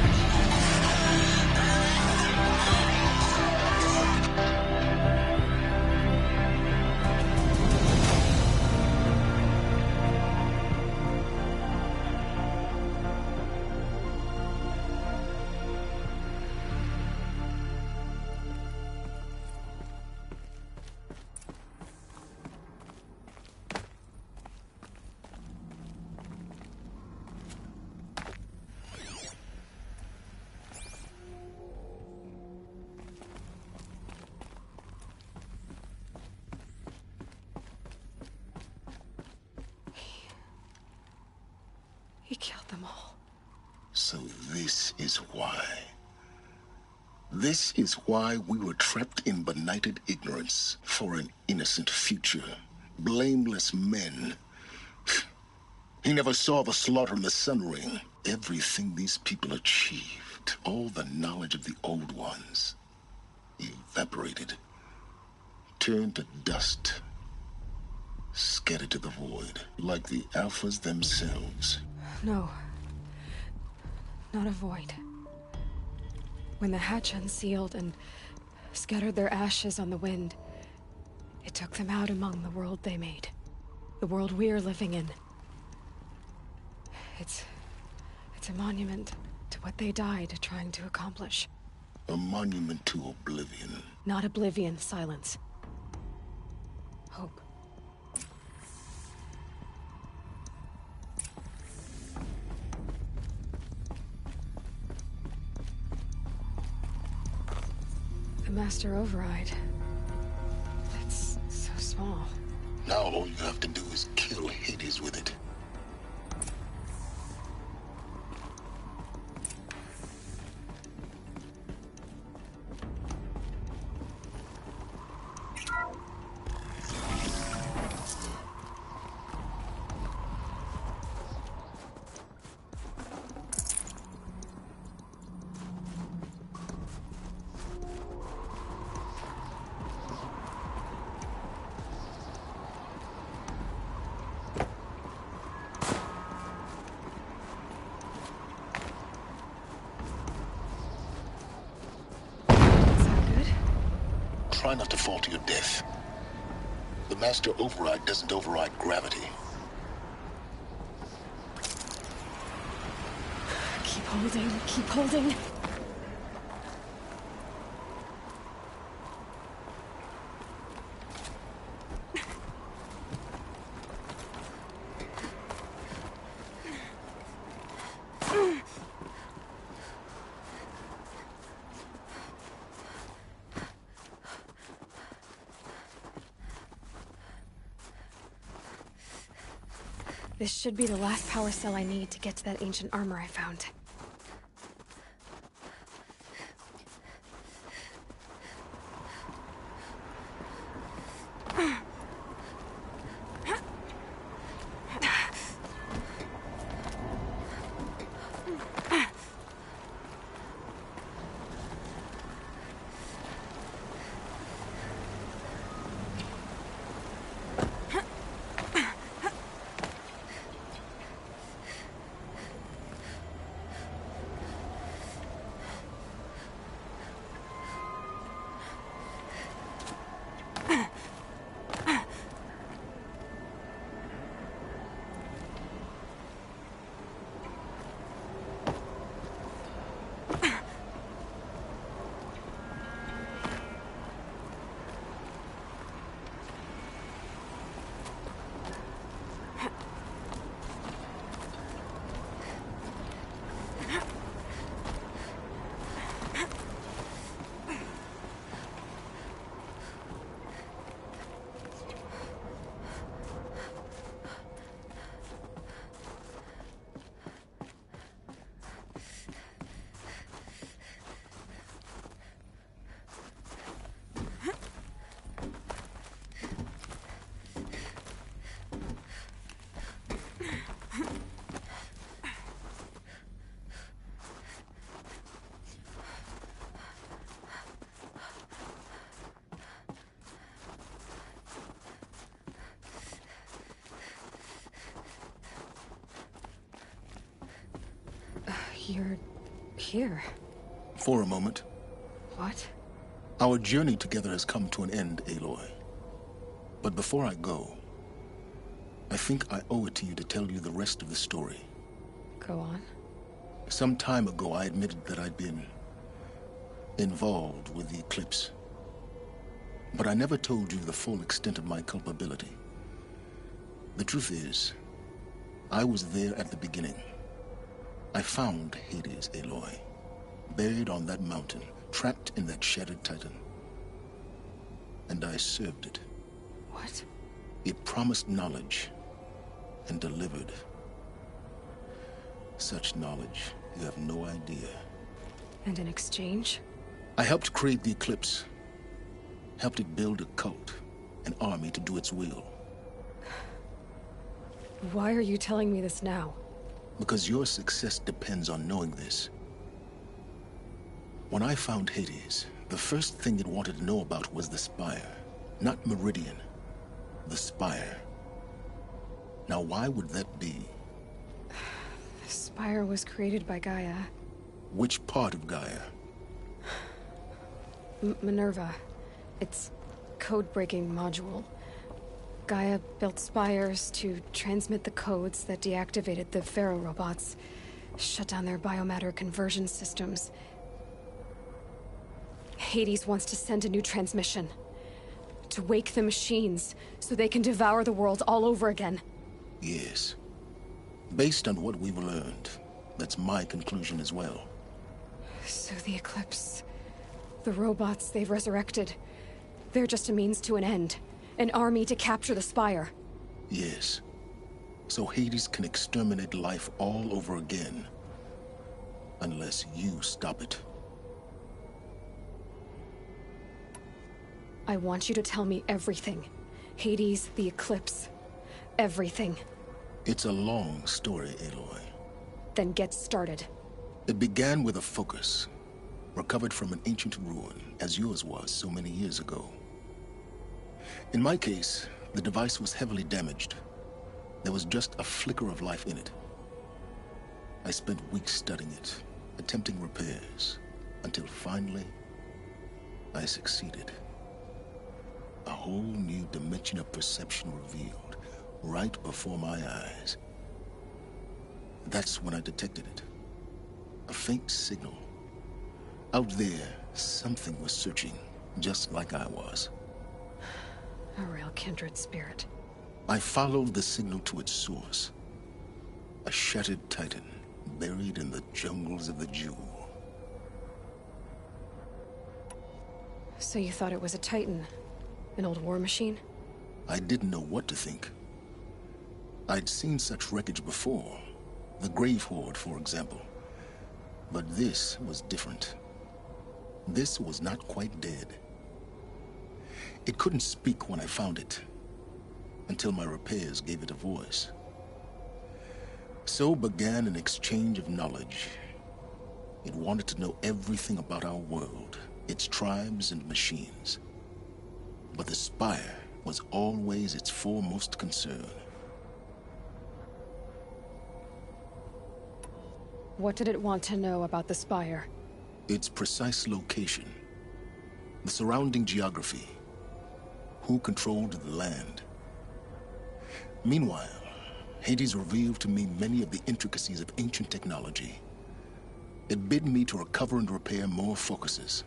He killed them all. So this is why. This is why we were trapped in benighted ignorance for an innocent future. Blameless men. He never saw the slaughter in the Sun Ring. Everything these people achieved, all the knowledge of the old ones, evaporated, turned to dust, scattered to the void, like the Alphas themselves. No. Not a void. When the hatch unsealed and scattered their ashes on the wind, it took them out among the world they made. The world we're living in. It's a monument to what they died trying to accomplish. A monument to oblivion. Not oblivion, silence. Hope. The Master Override. It's so small. Now all you have to do is kill Hades with it. Try not to fall to your death. The Master Override doesn't override gravity. Keep holding, keep holding. This should be the last power cell I need to get to that ancient armor I found. You're here. For a moment. What? Our journey together has come to an end, Aloy. But before I go, I think I owe it to you to tell you the rest of the story. Go on. Some time ago, I admitted that I'd been involved with the Eclipse. But I never told you the full extent of my culpability. The truth is, I was there at the beginning. I found Hades, Aloy, buried on that mountain, trapped in that shattered Titan. And I served it. What? It promised knowledge and delivered. Such knowledge, you have no idea. And in exchange? I helped create the Eclipse. Helped it build a cult, an army to do its will. Why are you telling me this now? Because your success depends on knowing this. When I found Hades, the first thing it wanted to know about was the Spire. Not Meridian. The Spire. Now why would that be? The Spire was created by Gaia. Which part of Gaia? Minerva. Its code-breaking module. Gaia built spires to transmit the codes that deactivated the Pharaoh robots, shut down their biomatter conversion systems. Hades wants to send a new transmission. To wake the machines, so they can devour the world all over again. Yes. Based on what we've learned, that's my conclusion as well. So the Eclipse, the robots they've resurrected, they're just a means to an end. An army to capture the Spire. Yes. So Hades can exterminate life all over again. Unless you stop it. I want you to tell me everything. Hades, the Eclipse, everything. It's a long story, Aloy. Then get started. It began with a focus, recovered from an ancient ruin, as yours was so many years ago. In my case, the device was heavily damaged. There was just a flicker of life in it. I spent weeks studying it, attempting repairs, until finally, I succeeded. A whole new dimension of perception revealed, right before my eyes. That's when I detected it. A faint signal. Out there, something was searching, just like I was. A real kindred spirit. I followed the signal to its source. A shattered Titan, buried in the jungles of the Jewel. So you thought it was a Titan? An old war machine? I didn't know what to think. I'd seen such wreckage before. The Grave Horde, for example. But this was different. This was not quite dead. It couldn't speak when I found it, until my repairs gave it a voice. So began an exchange of knowledge. It wanted to know everything about our world, its tribes and machines. But the Spire was always its foremost concern. What did it want to know about the Spire? Its precise location, the surrounding geography, who controlled the land. Meanwhile, Hades revealed to me many of the intricacies of ancient technology. It bid me to recover and repair more focuses.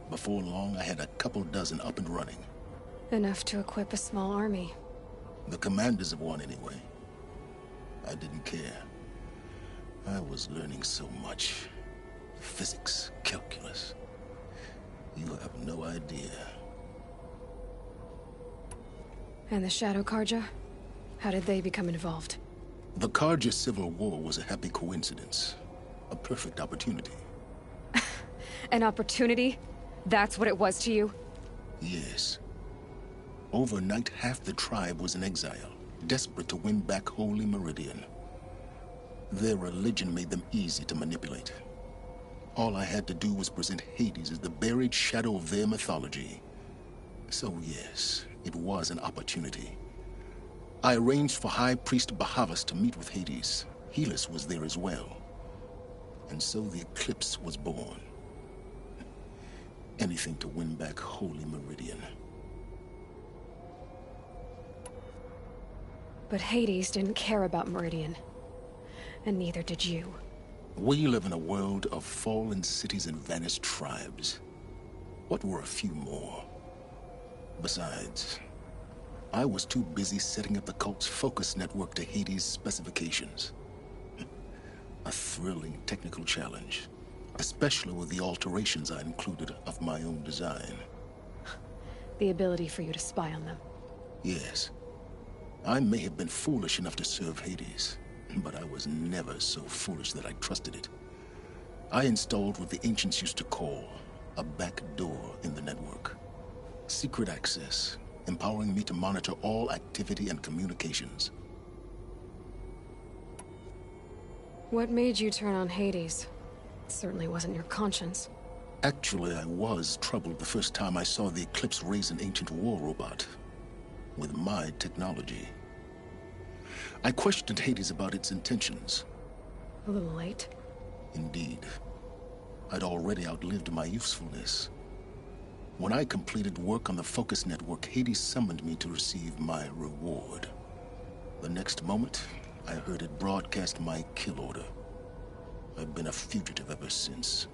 Before long, I had a couple dozen up and running. Enough to equip a small army. The commanders of one, anyway. I didn't care. I was learning so much. Physics, calculus. You have no idea. And the Shadow Karja? How did they become involved? The Karja Civil War was a happy coincidence. A perfect opportunity. An opportunity? That's what it was to you? Yes. Overnight, half the tribe was in exile, desperate to win back Holy Meridian. Their religion made them easy to manipulate. All I had to do was present Hades as the buried shadow of their mythology. So yes, it was an opportunity. I arranged for High Priest Bahavas to meet with Hades. Helis was there as well. And so the Eclipse was born. Anything to win back Holy Meridian. But Hades didn't care about Meridian. And neither did you. We live in a world of fallen cities and vanished tribes. What were a few more? Besides, I was too busy setting up the cult's focus network to Hades' specifications. A thrilling technical challenge, especially with the alterations I included of my own design. The ability for you to spy on them. Yes. I may have been foolish enough to serve Hades, but I was never so foolish that I trusted it. I installed what the ancients used to call a back door in the network. Secret access, empowering me to monitor all activity and communications. What made you turn on Hades? It certainly wasn't your conscience. Actually, I was troubled the first time I saw the Eclipse raise an ancient war robot. With my technology. I questioned Hades about its intentions. A little late. Indeed. I'd already outlived my usefulness. When I completed work on the Focus Network, Hades summoned me to receive my reward. The next moment, I heard it broadcast my kill order. I've been a fugitive ever since.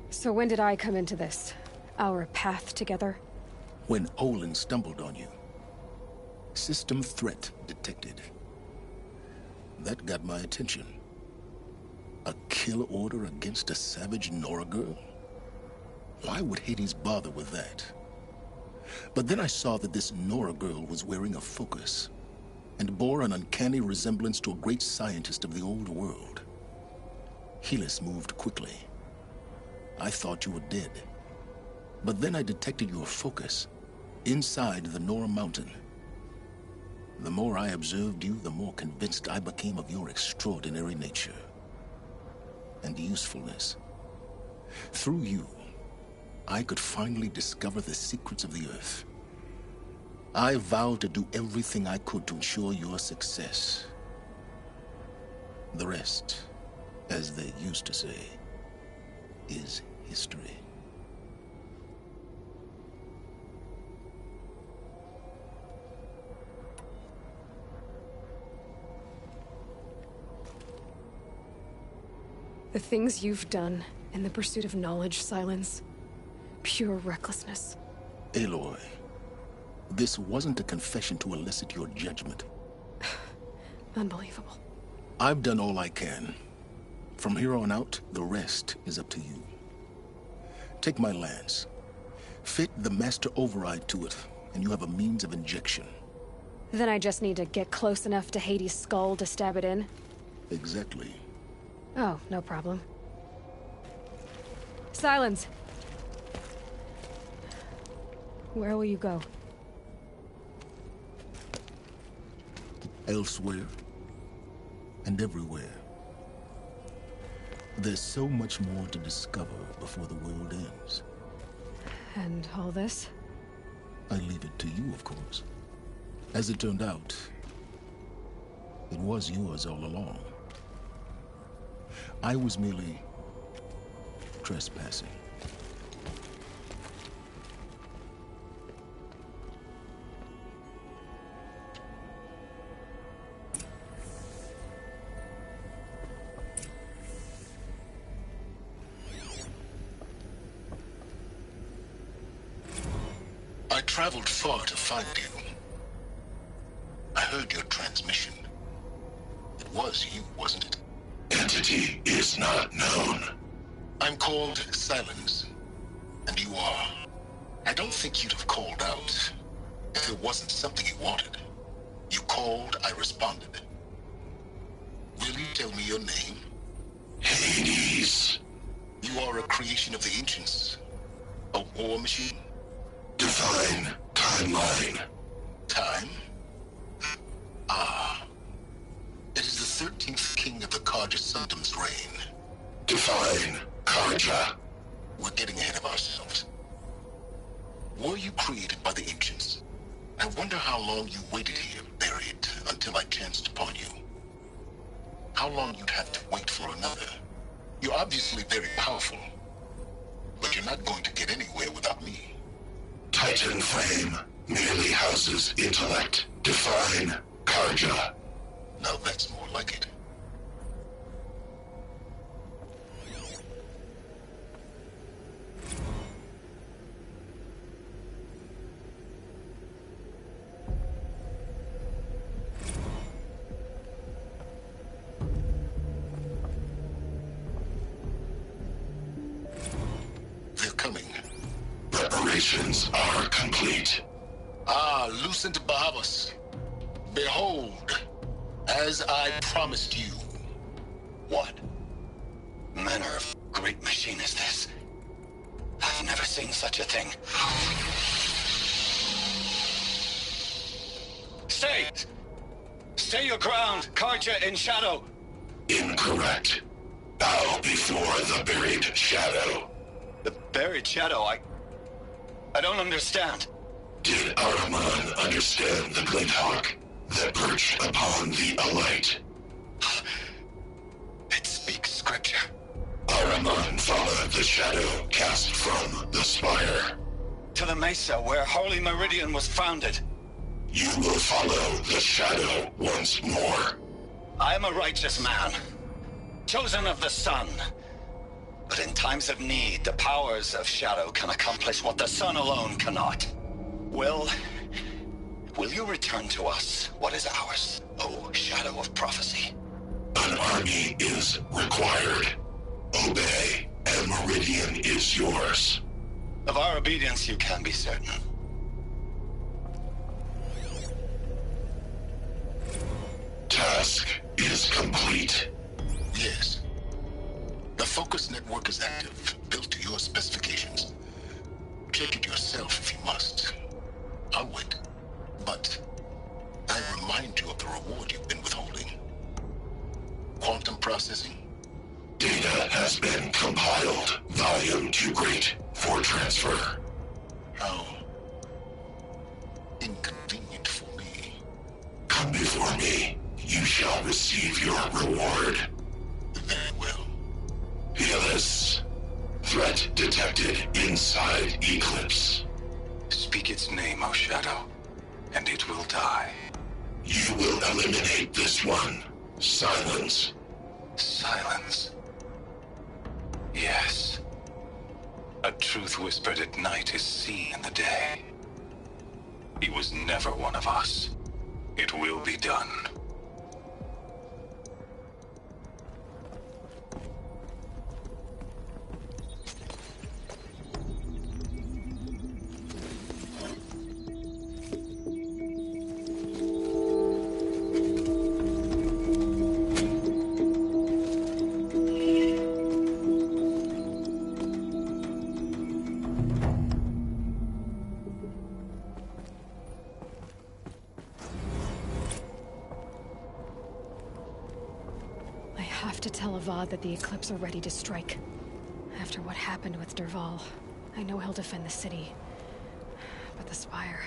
So when did I come into this? Our path together? When Olin stumbled on you. System threat detected. That got my attention. A kill order against a savage Nora girl? Why would Hades bother with that? But then I saw that this Nora girl was wearing a focus, and bore an uncanny resemblance to a great scientist of the old world. Helis moved quickly. I thought you were dead. But then I detected your focus, inside the Nora Mountain. The more I observed you, the more convinced I became of your extraordinary nature. And usefulness. Through you, I could finally discover the secrets of the Earth. I vowed to do everything I could to ensure your success. The rest, as they used to say, is history. The things you've done in the pursuit of knowledge, Silence. Pure recklessness. Aloy, this wasn't a confession to elicit your judgment. Unbelievable. I've done all I can. From here on out, the rest is up to you. Take my lance. Fit the master override to it, and you have a means of injection. Then I just need to get close enough to Hades' skull to stab it in? Exactly. Oh, no problem. Silence! Where will you go? Elsewhere. And everywhere. There's so much more to discover before the world ends. And all this? I leave it to you, of course. As it turned out, it was yours all along. I was merely trespassing. I traveled far to find you. I heard your transmission. It was you, wasn't it? Entity is not known. I'm called Silence, and you are. I don't think you'd have called out if it wasn't something you wanted. You called, I responded. Will you tell me your name? Hades. You are a creation of the ancients. A war machine? Divine timeline. Time? Ah. It is the 13th king of the Karja Sanctum's reign. Divine Karja. We're getting ahead of ourselves. Were you created by the ancients? I wonder how long you waited here, buried, until I chanced upon you. how long you'd have to wait for another. You're obviously very powerful, but you're not going to get anywhere without me. Titan Flame merely houses intellect. Define Karja. Now that's more like it. They're coming. Preparations are complete. Ah, Lucent Bahavas. Behold, as I promised you. What manner of great machine is this? I've never seen such a thing. Stay! Stay your ground, Karja in shadow! Incorrect. Bow before the buried shadow. The buried shadow? I don't understand. Did Araman understand the glint hawk that perched upon the alight? It speaks scripture. Araman followed the shadow cast from the spire. To the mesa where Holy Meridian was founded. You will follow the shadow once more. I am a righteous man, chosen of the sun. But in times of need, the powers of shadow can accomplish what the sun alone cannot. Will you return to us what is ours, O Shadow of Prophecy? An army is required. Obey, and Meridian is yours. Of our obedience you can be certain. Task is complete. Yes. The focus network is active, built to your specifications. Check it yourself if you must. I'll wait. But I remind you of the reward you've been withholding. Quantum processing. Data has been compiled. Volume too great for transfer. How inconvenient for me. Come before me. You shall receive your reward. Very well. Helis. Threat detected inside Eclipse. Speak its name, O Shadow, and it will die. You will eliminate this one. Silence. Silence. Yes. A truth whispered at night is seen in the day. He was never one of us. It will be done. I have to tell Avad that the Eclipse are ready to strike. After what happened with Derval, I know he'll defend the city. But the Spire...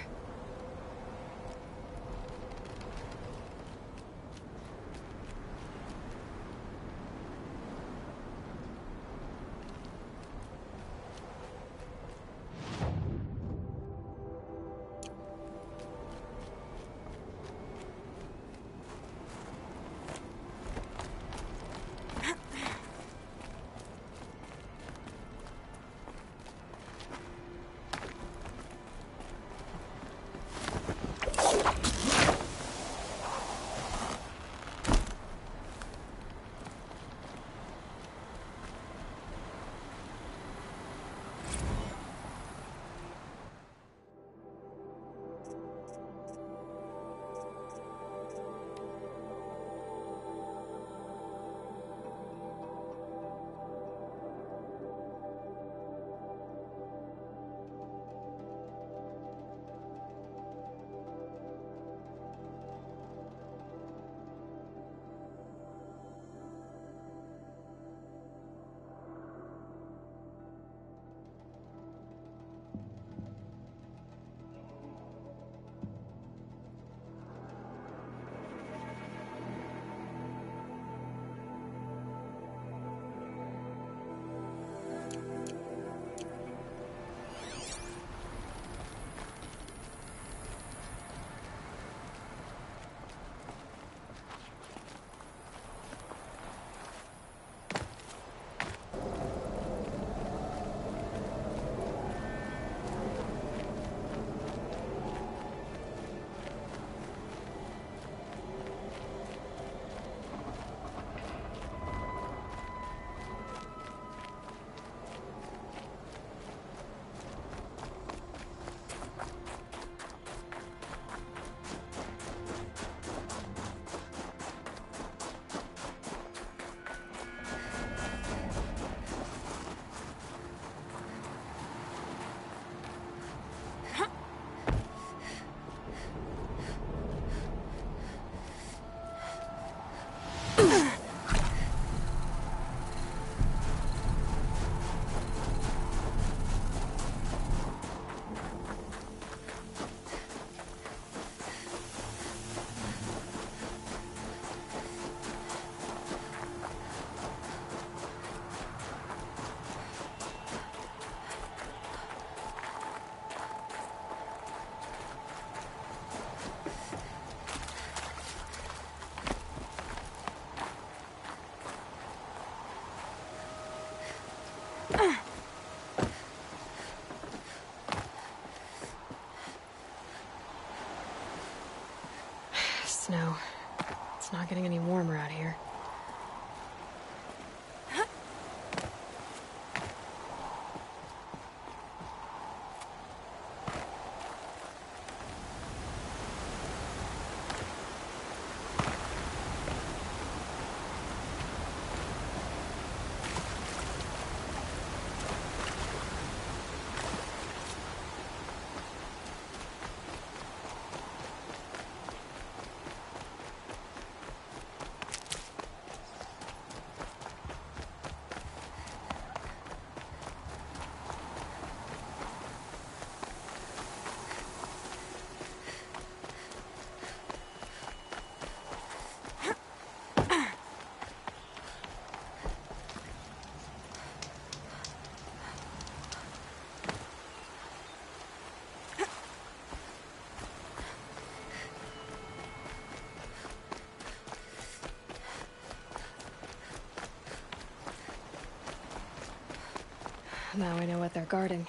Now I know what they're guarding.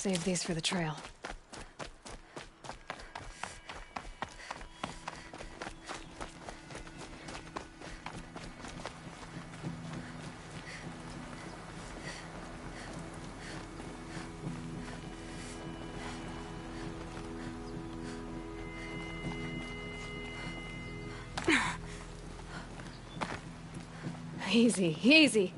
Save these for the trail. Easy, easy.